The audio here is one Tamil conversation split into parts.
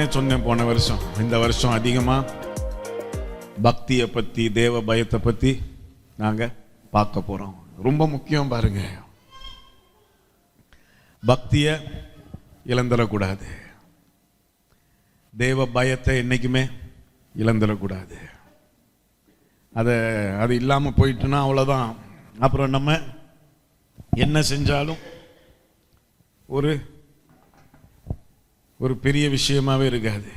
தானே சொன்னேன் போன வருஷம். இந்த வருஷம் அதிகமாக பக்தியை பற்றி, தேவ பயத்தை பற்றி நாங்கள் பார்க்க போகிறோம். ரொம்ப முக்கியம் பாருங்க, பக்தியை இழந்துடக்கூடாது, தேவ பயத்தை என்றைக்குமே இழந்துடக்கூடாது. அது இல்லாமல் போயிட்டுனா அவ்வளோதான். அப்புறம் நம்ம என்ன செஞ்சாலும் ஒரு பெரிய விஷயமாவே இருக்காது.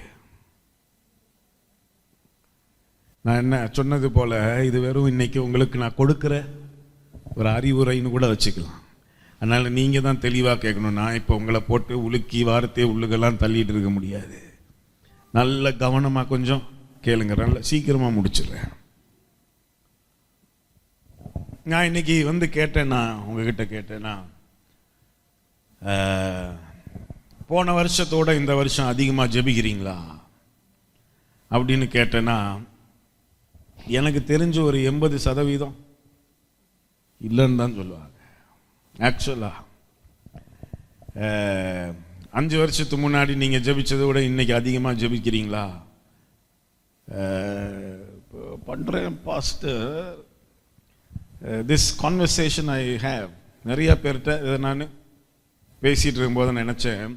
நான் என்ன சொன்னது போல, இது வெறும் இன்னைக்கு உங்களுக்கு நான் கொடுக்குற ஒரு அறிவுரைன்னு கூட வச்சுக்கலாம். அதனால் நீங்கள் தான் தெளிவாக கேட்கணும். நான் இப்போ உங்களை போட்டு உலுக்கி வார்த்தையை உள்ளுக்கெல்லாம் தள்ளிட்டு இருக்க முடியாது. நல்ல கவனமாக கொஞ்சம் கேளுங்க, நல்ல சீக்கிரமாக முடிச்சிடுறேன். நான் இன்னைக்கு கேட்டேன்னா, உங்ககிட்ட கேட்டேன்னா, போன வருஷத்தோட இந்த வருஷம் அதிகமாக ஜெபிக்கிறீங்களா அப்படின்னு கேட்டேன்னா, எனக்கு தெரிஞ்ச ஒரு 80% இல்லைன்னு தான் சொல்லுவாங்க. ஆக்சுவலாக 5 வருஷத்துக்கு முன்னாடி நீங்கள் ஜெபிச்சதை விட இன்னைக்கு அதிகமாக ஜெபிக்கிறீங்களா? பண்ணுறேன் pastor. This conversation I have நிறைய பேர்கிட்ட இதை நான் பேசிகிட்டு இருக்கும்போது நினச்சேன்,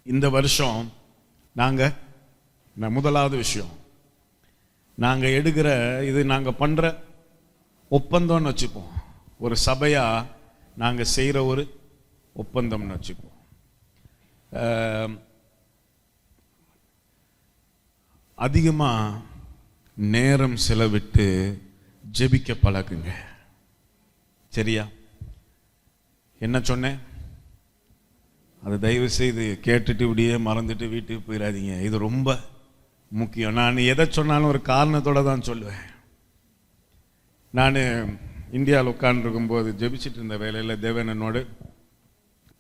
இந்த வருஷம் நாங்கள் முதலாவது விஷயம் நாங்கள் எடுக்கிற இது நாங்கள் பண்ணுற ஒப்பந்தம்னு வச்சுப்போம். ஒரு சபையாக நாங்கள் செய்கிற ஒரு ஒப்பந்தம்னு வச்சுப்போம். அதிகமாக நேரம் செலவிட்டு ஜெபிக்க பழகுங்க. சரியா? என்ன சொன்னேன்? அது தயவு செய்து கேட்டுட்டு இப்படியே மறந்துட்டு வீட்டுக்கு போயிடாதீங்க. இது ரொம்ப முக்கியம். நான் எதை சொன்னாலும் ஒரு காரணத்தோடு தான் சொல்லுவேன். நான் இந்தியாவில் உட்கார்ந்துருக்கும்போது ஜெபிச்சுட்டு இருந்த வேலையில் தேவன் என்னோடு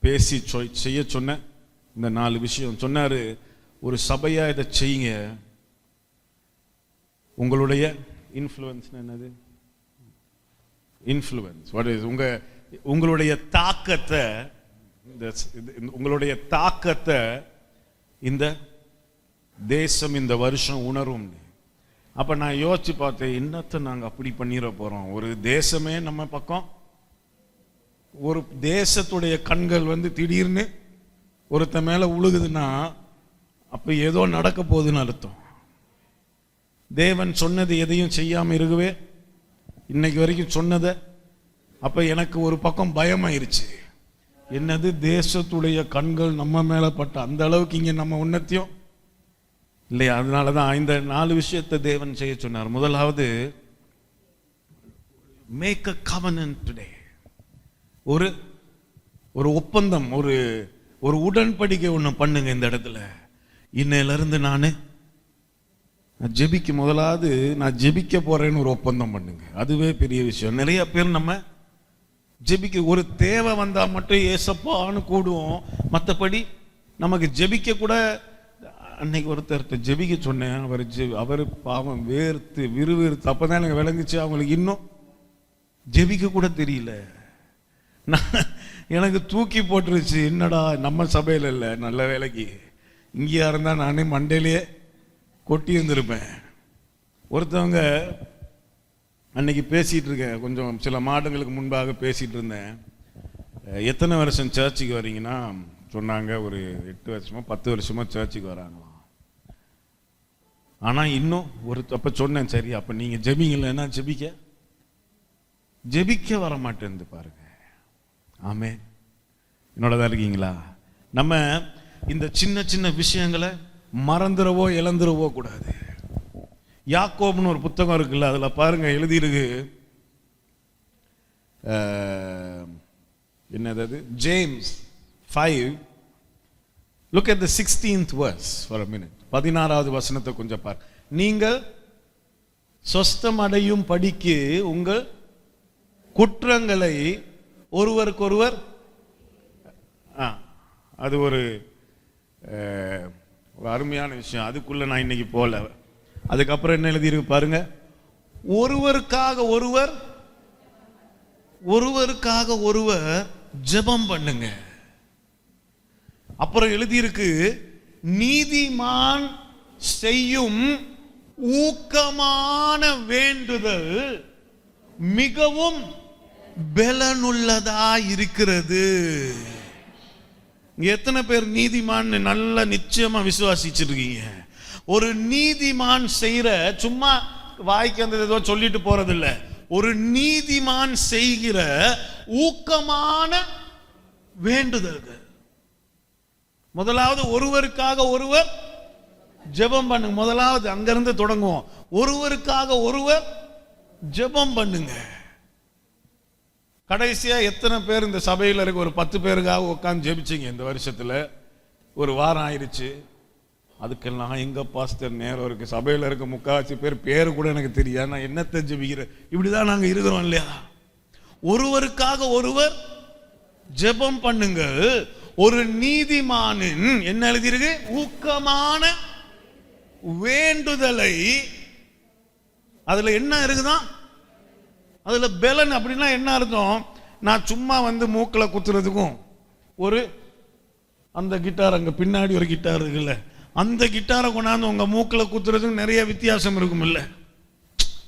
பேசி செய்ய சொன்ன இந்த 4 விஷயம் சொன்னார். ஒரு சபையாக இதை செய்யுங்க. உங்களுடைய இன்ஃப்ளூயன்ஸ் என்னது? Influence what is? உங்களுடைய தாக்கத்தை, உங்களுடைய தாக்கத்தை இந்த தேசம் இந்த வருஷம் உணரும். அப்ப நான் யோசிச்சு பார்த்தேன், என்னத்தை நாங்க அப்படி பண்ணிட போறோம்? ஒரு தேசமே நம்ம பக்கம், ஒரு தேசத்துடைய கண்கள் திடீர்னு ஒருத்த மேல உழுகுதுன்னா அப்ப ஏதோ நடக்க போகுதுன்னு அர்த்தம். தேவன் சொன்னது எதையும் செய்யாம இருக்கவே இன்னைக்கு வரைக்கும் சொன்னதை, அப்ப எனக்கு ஒரு பக்கம் பயமாயிருச்சு. என்னது, தேசத்துடைய கண்கள் நம்ம மேல பட்ட அந்த அளவுக்கு இங்க நம்ம உன்னத்தியம் இல்லையா? அதனாலதான் இந்த 4 விஷயத்தை தேவன் செய்ய சொன்னார். முதலாவது, மேக் அ கவனன்ட் டுடே. ஒரு ஒப்பந்தம், ஒரு உடன்படிக்கை ஒண்ணு பண்ணுங்க. இந்த இடத்துல இன்னையில இருந்து நான் ஜெபிக்க, முதலாவது நான் ஜெபிக்க போறேன்னு ஒரு ஒப்பந்தம் பண்ணுங்க. அதுவே பெரிய விஷயம். நிறைய பேர் நம்ம ஜெபிக்க ஒரு தேவை வந்தா மட்டும் ஏசப்பான்னு கூடுவோம். மற்றபடி நமக்கு ஜெபிக்க கூட, அன்னைக்கு ஒருத்தர்கிட்ட ஜெபிக்க சொன்னேன். அவர் பாவம் வேர்த்து விறுவிறுத்து, அப்பதான் எனக்கு விளங்குச்சு அவங்களுக்கு இன்னும் ஜெபிக்க கூட தெரியல. எனக்கு தூக்கி போட்டுருச்சு. என்னடா, நம்ம சபையில் இல்லை, நல்ல வேலைக்கு இங்கேயா இருந்தா நானே மண்டையிலேயே கொட்டி இருந்திருப்பேன். ஒருத்தவங்க அன்னைக்கு பேசிட்டு இருக்கேன், கொஞ்சம் சில மாதங்களுக்கு முன்பாக பேசிட்டு இருந்தேன். எத்தனை வருஷம் சர்ச்சுக்கு வரீங்கன்னா சொன்னாங்க, ஒரு 8 வருஷமோ 10 வருஷமோ சர்ச்சுக்கு வராங்களாம். ஆனா இன்னும் அப்ப சொன்னேன், சரி அப்ப நீங்க ஜெபிங்கலன்னா ஜெபிக்க வர மாட்டேன்னு பாருங்க. ஆமே, என்னோடதான் இருக்கீங்களா? நம்ம இந்த சின்ன சின்ன விஷயங்களை மறந்துடவோ இழந்துடவோ கூடாது. யாக்கோப்னு ஒரு புத்தகம் இருக்குல்ல, அதுல பாருங்க எழுதியிருக்கு, என்னது, James 5. Look at the 16th verse for a minute. 16வது வசனத்தை கொஞ்சம் பாரு. நீங்கள் சொஸ்தம் அடையும் படிக்கு உங்கள் குற்றங்களை ஒருவருக்கொருவர், அது ஒரு அருமையான விஷயம். அதுக்குள்ள நான் இன்னைக்கு போல. அதுக்கப்புறம் என்ன எழுதியிருக்கு பாருங்க, ஒருவருக்காக ஒருவர் ஜெபம் பண்ணுங்க. அப்புறம் எழுதியிருக்கு, நீதிமான் செய்யும் ஊக்கமான வேண்டுதல் மிகவும் பலனுள்ளதா இருக்கிறது. எத்தனை பேர் நீதிமான் நல்ல நிச்சயமா விசுவாசிச்சிருக்கீங்க? ஒரு நீதிமான் செய்யற, சும்மா வாய்க்கு அந்த ஏதோ சொல்லிட்டு போறதில்ல, ஒரு நீதிமான் செய்கிற ஊக்கமான வேண்டுதல்கள். முதலாவது ஒருவருக்காக ஒருவர் ஜெபம் பண்ணுங்க. முதலாவது அங்கிருந்து தொடங்குவோம். ஒருவருக்காக ஒருவர் ஜெபம் பண்ணுங்க. கடைசியா எத்தனை பேர் இந்த சபையில் இருக்க ஒரு 10 பேருக்காக உட்காந்து ஜெபிச்சிங்க? இந்த வருஷத்துல ஒரு வாரம் ஆயிடுச்சு. அதுக்கெல்லாம் எங்க பாஸ்டர் நேரம் இருக்கு. சபையில் இருக்க முக்காவாசி பேர் கூட எனக்கு தெரியாது, நான் என்னத்தை ஜெபிக்கிறேன். இப்படிதான் நாங்க இருக்கிறோம் இல்லையா? ஒருவருக்காக ஒருவர் ஜெபம் பண்ணுங்க. ஒரு நீதிமானின் என்ன எழுதியிருக்கு? ஊக்கமான வேண்டுதலை. அதுல என்ன இருக்குதான்? அதுல பலன். அப்படின்னா என்ன அர்த்தம்? நான் சும்மா வந்து மூக்கல குத்துறதுக்கும், ஒரு அந்த கிட்டார் அங்க பின்னாடி ஒரு கிட்டார் இருக்குல்ல, அந்த கிட்டாரை கொண்டாந்து உங்க மூக்கல குத்துறதுக்கும் நிறைய வித்தியாசம் இருக்கும் இல்ல?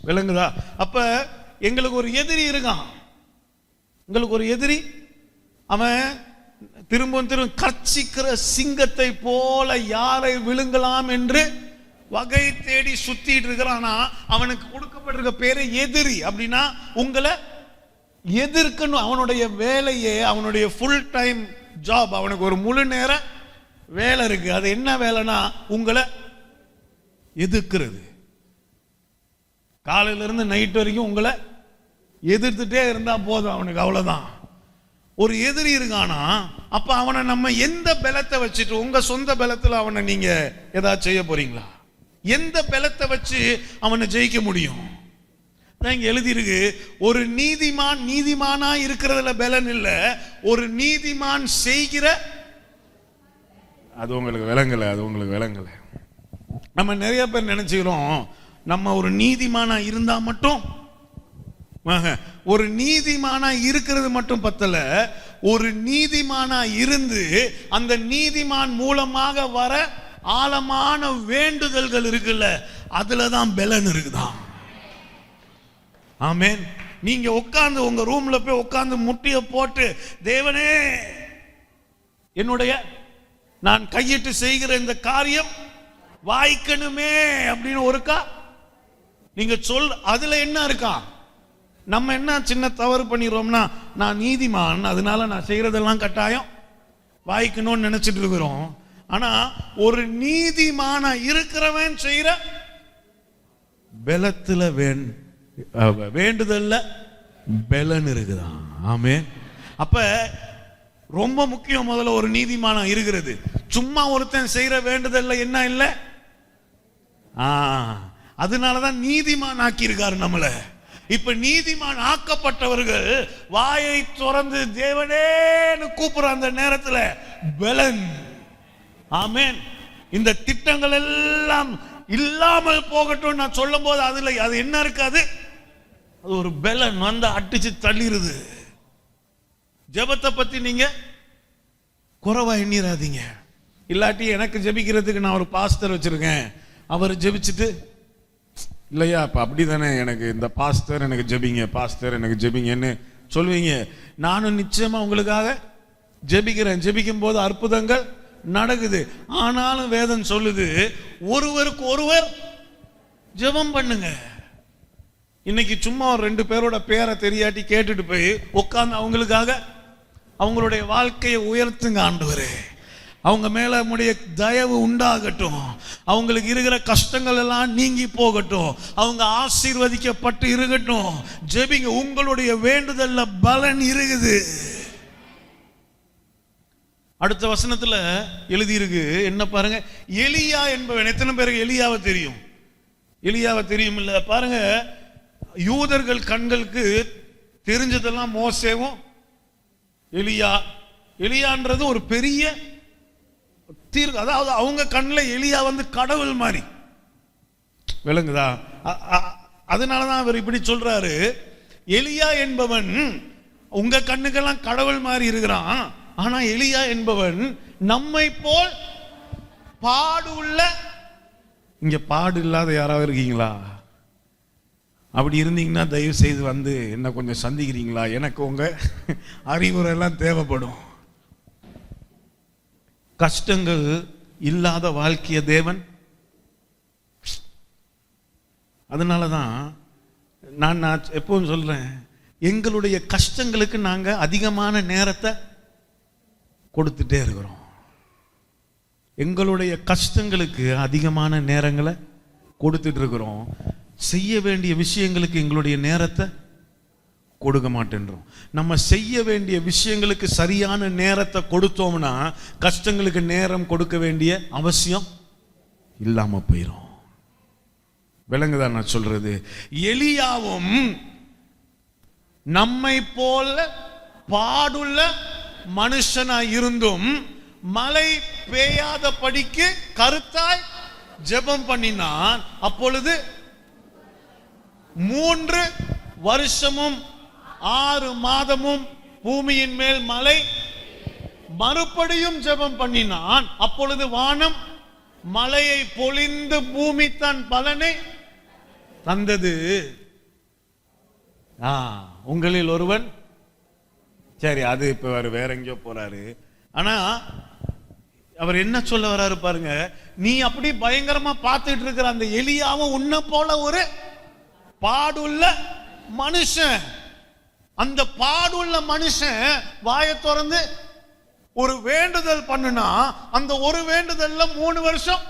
விளங்குதா? அப்ப எங்களுக்கு ஒரு எதிரி இருக்கான். எங்களுக்கு ஒரு எதிரி. அவன் திரும்ப கர்ச்சிக்கிற சிங்கத்தை போல யாரை விழுங்கலாம் என்று வகை தேடி சுத்திட்டு இருக்கிறானா. அவனுக்கு கொடுக்கப்பட்டிருக்க பேரு எதிரி. அப்படின்னா உங்களை எதிர்க்கணும். அவனுடைய வேலையே, அவனுடைய ஃபுல் டைம் ஜாப், அவனுக்கு ஒரு முழு நேர வேலை இருக்கு. அது என்ன வேலைனா உங்களை எதிர்க்கிறது. காலையில இருந்து நைட் வரைக்கும் உங்களை எதிர்த்துட்டே இருந்தா போதும் அவனுக்கு, அவ்வளவுதான். ஒரு எதிரி இருக்கானா, அப்ப அவனை நம்ம எந்த பலத்தை வச்சுட்டு, உங்க சொந்த பலத்துல அவனை நீங்க ஏதாவது செய்ய போறீங்களா? எந்த பலத்தை வச்சு அவனை ஜெயிக்க முடியும்? இங்க எழுதியிருக்கு, ஒரு நீதிமான் நீதிமானா இருக்கிறதுல பலன் இல்ல, ஒரு நீதிமான் செய்கிற. அது உங்களுக்கு விளங்கல, அது உங்களுக்கு விளங்கல. நம்ம நிறைய பேர் நினைச்சுக்கிறோம், நம்ம ஒரு நீதிமானா இருந்தா மட்டும், ஒரு நீதிமானா இருக்கிறது மட்டும் பத்தல, ஒரு நீதிமானா இருந்து அந்த நீதிமான் மூலமாக வர ஆழமான வேண்டுதல்கள் இருக்குல்ல, அதுலதான் பலன் இருக்குதான். ஆமென். நீங்க உட்கார்ந்து உங்க ரூம்ல போய் உட்கார்ந்து முட்டிய போட்டு, தேவனே என்னுடைய நான் கையிட்டு செய்கிற இந்த காரியம் வாய்க்கணுமே அப்படின்னு ஒருக்கா நீங்க அதுல என்ன இருக்கா? நம்ம என்ன சின்ன தவறு பண்ணிடுறோம்னா, நான் நீதிமான் அதனால நான் செய்யறதெல்லாம் கட்டாயம் வாய்க்கணும்னு நினைச்சிட்டு இருக்கிறோம். ஆனா ஒரு நீதிமான இருக்கிறவன் செய்யற பலத்துல வேண்டுதல்ல பலன் இருக்குதான். ஆமென். அப்ப ரொம்ப முக்கியம், முதல்ல ஒரு நீதிமான இருக்கிறது. சும்மா ஒருத்தன் செய்யற வேண்டுதல்ல என்ன இல்லை. அதனாலதான் நீதிமான் ஆக்கி இருக்காரு நம்மள. இப்ப நீதிமான் ஆக்கப்பட்டவர்கள் வாயை திறந்து தேவனேன்னு கூப்பிடுற அந்த நேரத்துல பலன். ஆமென். இந்த திட்டங்கள் எல்லாம் இல்லாமல் போகட்டும் நான் சொல்லும் போது அதுல அது என்ன இருக்காது, அது ஒரு பலன் வந்து அடிச்சு தள்ளிடுது. ஜெபத்தை பத்தி நீங்க குறைவா எண்ணிராதீங்க. இல்லாட்டி எனக்கு ஜெபிக்கிறதுக்கு நான் ஒரு பாஸ்டர் வச்சிருக்கேன், அவர் ஜெபிச்சுட்டு இல்லையா இப்ப அப்படிதானே, எனக்கு இந்த பாஸ்டர் எனக்கு ஜெபிங்க, பாஸ்டர் எனக்கு ஜெபிங்கன்னு சொல்லுவீங்க. நானும் நிச்சயமா உங்களுக்காக ஜெபிக்கிறேன். ஜெபிக்கும் போது அற்புதங்கள் நடக்குது. ஆனாலும் வேதம் சொல்லுது, ஒருவருக்கு ஒருவர் ஜெபம் பண்ணுங்க. இன்னைக்கு சும்மா ஒரு 2 பேரோட பேரை தெரியாட்டி கேட்டுட்டு போய் உட்கார்ந்து அவங்களுக்காக அவங்களுடைய வாழ்க்கையை உயர்த்துங்க. ஆண்டவரே, அவங்க மேல உம்முடைய தயவு உண்டாகட்டும், அவங்களுக்கு இருக்கிற கஷ்டங்கள் எல்லாம் நீங்கி போகட்டும், அவங்க ஆசீர்வதிக்கப்பட்டு இருக்கட்டும். ஜெபிங்க. உங்களுடைய வேண்டுதல்ல பலன் இருக்குது. அடுத்த வசனத்துல எழுதி இருக்கு என்ன பாருங்க, எலியா என்பவன். எத்தனை பேருக்கு எலியாவை தெரியும்? எலியாவை தெரியும் இல்ல? பாருங்க, யூதர்கள் கண்களுக்கு தெரிஞ்சதெல்லாம் மோசேவும் எலியா. எலியான்றது ஒரு பெரிய தீர்க்க, அதாவது அவங்க கண்ணில் எலியா வந்து கடவுள் மாதிரி. விளங்குதா? அதனாலதான் அவர் இப்படி சொல்றாரு, எலியா என்பவன் உங்க கண்ணுக்கெல்லாம் கடவுள் மாதிரி இருக்கிறான், ஆனா எலியா என்பவன் நம்மை போல் பாடு உள்ள. இங்க பாடு இல்லாத யாராவது இருக்கீங்களா? அப்படி இருந்தீங்கன்னா தயவு செய்து வந்து என்ன கொஞ்சம் சந்திக்கிறீங்களா? எனக்கு உங்க அறிவுரை எல்லாம் தேவைப்படும். கஷ்டங்கள் இல்லாத வாழ்க்கைய தேவன். அதனாலதான் நான் எப்பவும் சொல்றேன், எங்களுடைய கஷ்டங்களுக்கு நாங்க அதிகமான நேரத்தை கொடுத்துட்டே இருக்கிறோம். எங்களுடைய கஷ்டங்களுக்கு அதிகமான நேரங்களை கொடுத்துட்டு இருக்கிறோம். செய்ய வேண்டிய விஷயங்களுக்கு எங்களுடைய நேரத்தை கொடுக்க மாட்டேன்றோம். நம்ம செய்ய வேண்டிய விஷயங்களுக்கு சரியான நேரத்தை கொடுத்தோம்னா கஷ்டங்களுக்கு நேரம் கொடுக்க வேண்டிய அவசியம் இல்லாம போயிடும். விளங்குதான் நான் சொல்றது? எலியாவும் நம்மை போல பாடுள்ள மனுஷனா இருந்தும் மழை பெய்யாத படிக்கு கருத்தாய் ஜெபம் பண்ணினான். அப்பொழுது 3 வருஷமும் 6 மாதமும் பூமியின் மேல் மழை. மறுபடியும் ஜெபம் பண்ணினான். அப்பொழுது வானம் மழையை பொழிந்து பூமி தன் பலனை தந்தது. உங்களில் ஒருவன், சரி அது இப்ப வேற எங்கேயோ போறாரு. ஆனா அவர் என்ன சொல்ல வர்றாரு பாருங்க, நீ அப்படி பயங்கரமா பார்த்துட்டு இருக்கிற அந்த எலியாவும் உன்னை போல ஒரு பாடுள்ள மனுஷன். அந்த பாடுள்ள மனுஷன் வாயை திறந்து ஒரு வேண்டுதல் பண்ணுனா அந்த ஒரு வேண்டுதல்ல 3 வருஷம்.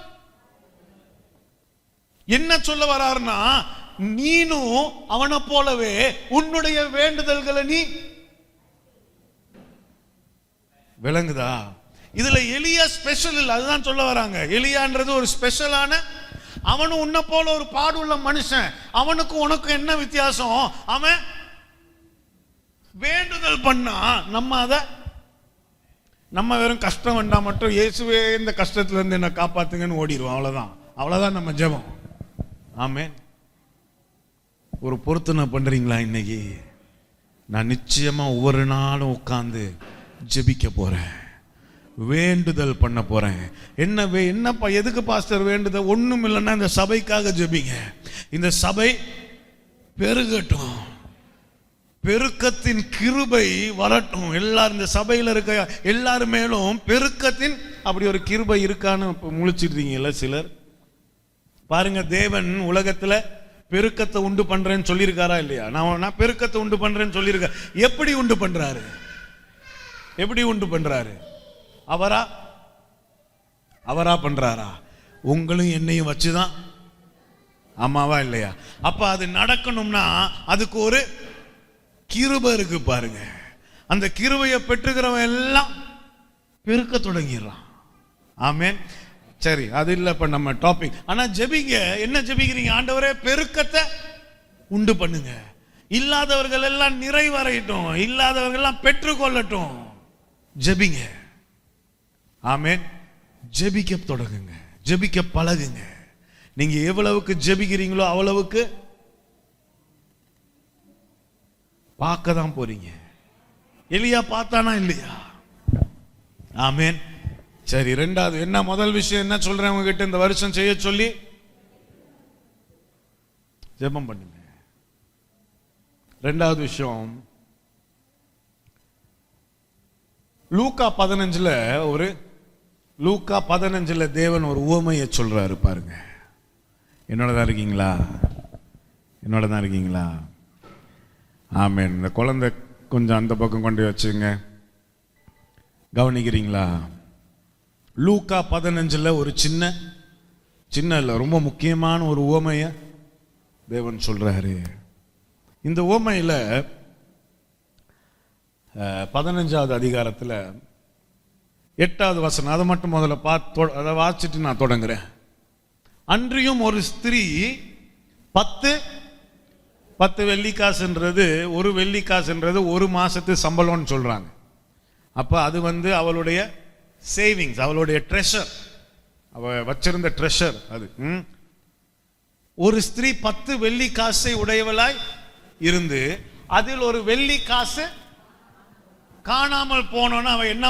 என்ன சொல்ல வராருன்னா, நீனும் அவனை போலவே உன்னுடைய வேண்டுதல்களை நீ. விளங்குதா? இதுல எலியா ஸ்பெஷல் இல்ல, அதுதான் சொல்ல வராங்க. எலியான்றது ஒரு ஸ்பெஷலான, அவனும் உன்னை போல ஒரு பாடுள்ள மனுஷன். அவனுக்கும் உனக்கும் என்ன வித்தியாசம்? அவன் வேண்டுதல் பண்ணா, நம்ம வெறும் கஷ்டம் வந்தா மட்டும் இயேசுவே இந்த கஷ்டத்துல இருந்து என்ன காப்பாத்துங்கன்னு ஓடிடுவோம். அவ்வளவுதான் நம்ம ஜெபம். ஆமென். ஒரு பொருத்தனை பண்றீங்களா? இன்னைக்கு நான் நிச்சயமா ஒவ்வொரு நாளும் உட்கார்ந்து ஜெபிக்க போறேன், வேண்டுதல் பண்ண போறேன். என்னப்பா எதுக்கு பாஸ்டர் வேண்டுதல்? ஒண்ணும் இல்லைன்னா இந்த சபைக்காக ஜெபிங்க. இந்த சபை பெருகட்டும், பெருக்கத்தின் கிருபை வரட்டும். எல்லாரும் இந்த சபையில இருக்க எல்லாரும் மேலும் பெருக்கத்தின் அப்படி ஒரு கிருபை இருக்கான்னு முழிச்சிருக்கீங்கல்ல சிலர். பாருங்க, தேவன் உலகத்துல பெருக்கத்தை உண்டு பண்றேன்னு சொல்லியிருக்காரா இல்லையா? நான் பெருக்கத்தை உண்டு பண்றேன்னு சொல்லியிருக்கேன். எப்படி உண்டு பண்றாரு? எப்படி உண்டு பண்றாரு? அவரா பண்றாரா? உங்களும் என்னையும் வச்சுதான். ஆமாவா இல்லையா? அப்ப அது நடக்கணும்னா அதுக்கு ஒரு கிருபை இருக்கு பாருங்க. அந்த கிருபையை பெற்றுக்கிறவன் எல்லாம் பெருக்க தொடங்கிடுறான். ஆமென். சரி, அது இல்ல இப்ப நம்ம டாபிக். ஆனா ஜெபிங்க. என்ன ஜெபிக்கிறீங்க? ஆண்டவரே பெருக்கத்தை உண்டு பண்ணுங்க, இல்லாதவர்கள் எல்லாம் நிறைவடையட்டும், இல்லாதவர்கள் எல்லாம் பெற்றுக்கொள்ளட்டும். ஜெபிங்க. ஆமென். ஜெபிக்க தொடங்குங்க, ஜெபிக்க பழகுங்க. நீங்க எவ்வளவுக்கு ஜெபிக்கிறீங்களோ அவ்வளவுக்கு பார்க்க தான் போறீங்க. எலியா பார்த்தானா இல்லையா? ஆமென். சரி, ரெண்டாவது என்ன? முதல் விஷயம் என்ன சொல்றேன் உங்ககிட்ட? இந்த வருஷம் செய்ய சொல்லி ஜெபம் பண்ணுங்க. ரெண்டாவது விஷயம், லூக்கா 15 தேவன் ஒரு உவமையை சொல்றாரு பாருங்க. என்னோட தான் இருக்கீங்களா? ஆமென். இந்த குழந்தை கொஞ்சம் அந்த பக்கம் கொண்டு வச்சுங்க. கவனிக்கிறீங்களா? லூக்கா 15 ஒரு சின்ன இல்ல, ரொம்ப முக்கியமான ஒரு உவமைய தேவன் சொல்றாரு. இந்த உவமையில 15வது அதிகாரத்தில் 8வது வசனம், அதை மட்டும் முதல்ல அதை வாசிச்சுட்டு நான் தொடங்குறேன். அன்றியும் ஒரு ஸ்திரீ 10 வெள்ளிக்காசுன்றது, ஒரு வெள்ளிக்காசுன்றது ஒரு மாசத்து சம்பளம்னு சொல்றாங்க. அப்ப அது அவளுடைய சேவிங்ஸ், அவளுடைய ட்ரெஷர், அவ வச்சிருந்த ட்ரெஷர் அது. ஒரு ஸ்திரீ 10 வெள்ளிக்காசை உடையவளாய் இருந்து அதில் ஒரு வெள்ளிக்காசு காணாமல் போனோன்னு அவ என்ன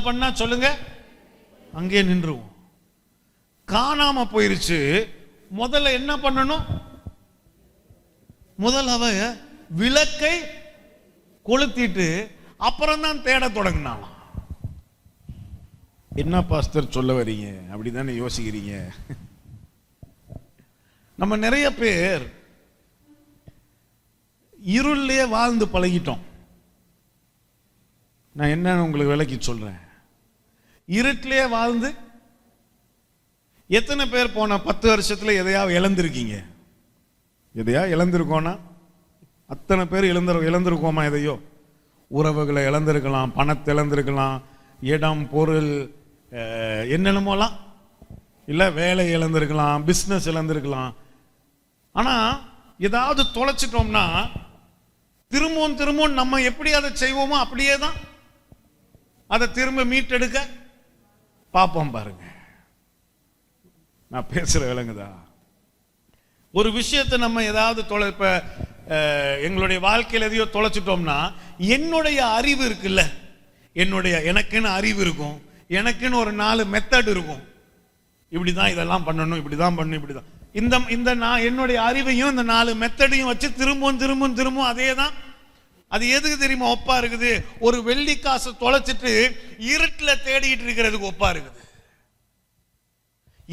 பண்ணா சொல்லுங்க? அங்கே நின்றுவோம். காணாம போயிருச்சு. முதல்ல என்ன பண்ணணும்? முதல்ல அவ விளக்கை கொளுத்திட்டு அப்புறம் தான் தேட தொடங்கினான். என்ன பாஸ்டர் சொல்ல வரீங்க? அப்படிதானே யோசிக்கிறீங்க. நம்ம நிறைய பேர் இருளிலே வாழ்ந்து பழகிட்டோம். நான் என்ன உங்களுக்கு விளக்கி சொல்றேன். இருட்டிலே வாழ்ந்து எத்தனை பேர் போன 10 வருஷத்துல எதையாவது இழந்திருக்கீங்க? எதையா இழந்திருக்கோன்னா அத்தனை பேர் இழந்திருக்கோமா? எதையோ உறவுகளை இழந்திருக்கலாம், பணத்தை இழந்திருக்கலாம், இடம் பொருள் என்னென்னமோலாம், இல்லை வேலை இழந்திருக்கலாம், பிஸ்னஸ் இழந்திருக்கலாம். ஆனா ஏதாவது தொலைச்சிட்டோம்னா திரும்பவும் நம்ம எப்படி அதை செய்வோமோ அப்படியே தான் அதை திரும்ப மீட்டெடுக்க பார்ப்போம். பாருங்க, நான் பேசுற விளங்குதா? ஒரு விஷயத்தை நம்ம ஏதாவது இப்ப எங்களுடைய வாழ்க்கையில் எதையோ தொலைச்சிட்டோம்னா என்னுடைய அறிவு இருக்குல்ல, எனக்குன்னு அறிவு இருக்கும், எனக்குன்னு ஒரு 4 மெத்தட் இருக்கும். இப்படிதான் இதெல்லாம் பண்ணணும், இப்படிதான் பண்ணணும், இப்படிதான் இந்த நான் என்னுடைய அறிவையும் இந்த 4 மெத்தடையும் வச்சு திரும்பவும் அதே தான். அது எதுக்கு தெரியுமா ஒப்பா இருக்குது? ஒரு வெள்ளி காசு தொலைச்சிட்டு இருட்டில் தேடிட்டு இருக்கிறதுக்கு ஒப்பா இருக்குது.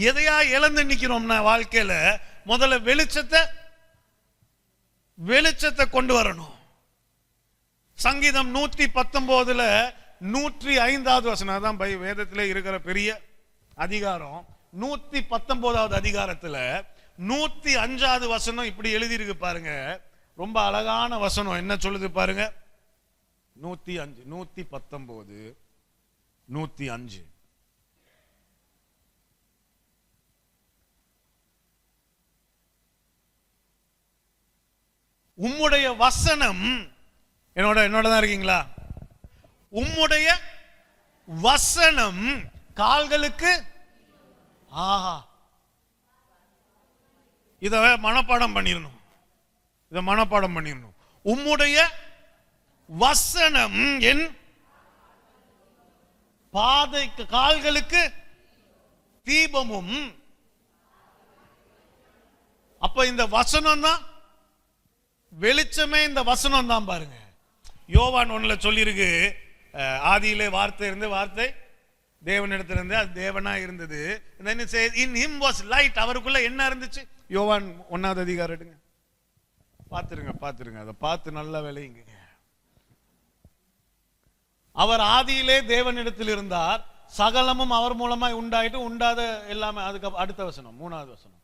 எதையா இழந்து நிக்கிறோம்னா வாழ்க்கையில முதல்ல வெளிச்சத்தை கொண்டு வரணும். சங்கீதம் 119 105வது வசனம், அதான் வேதத்திலே இருக்கிற பெரிய அதிகாரம். 119வது அதிகாரத்துல 105வது வசனம் இப்படி எழுதி இருக்கு பாருங்க. ரொம்ப அழகான வசனம். என்ன சொல்லுது பாருங்க? 105 119 105. உம்முடைய வசனம் என்னோட தான் இருக்கீங்களா? உம்முடைய வசனம் கால்களுக்கு இத மனப்பாடம் பண்ணிடணும். உம்முடைய வசனம் என் பாதைக்கு கால்களுக்கு தீபமும். அப்ப இந்த வசனம் தான் வெளிச்சமே. இந்த வசனம் தான் பாருங்க. யோவான் 1ல சொல்லியிருக்கு, ஆதியிலே வார்த்தை இருந்து, வார்த்தை தேவனிடத்திலிருந்து, அது தேவனா இருந்தது. In him was light. அவருக்குள்ள என்ன இருந்துச்சு? யோவான் 1வது அதிகாரம் எடுங்க, பாத்துருங்க. அதை பார்த்து நல்லா விளையுங்க. அவர் ஆதியிலே தேவனிடத்தில் இருந்தார், சகலமும் அவர் மூலமாய் உண்டாயிட்டு, உண்டாத எல்லாமே. அதுக்கு அடுத்த வசனம் 3வது வசனம்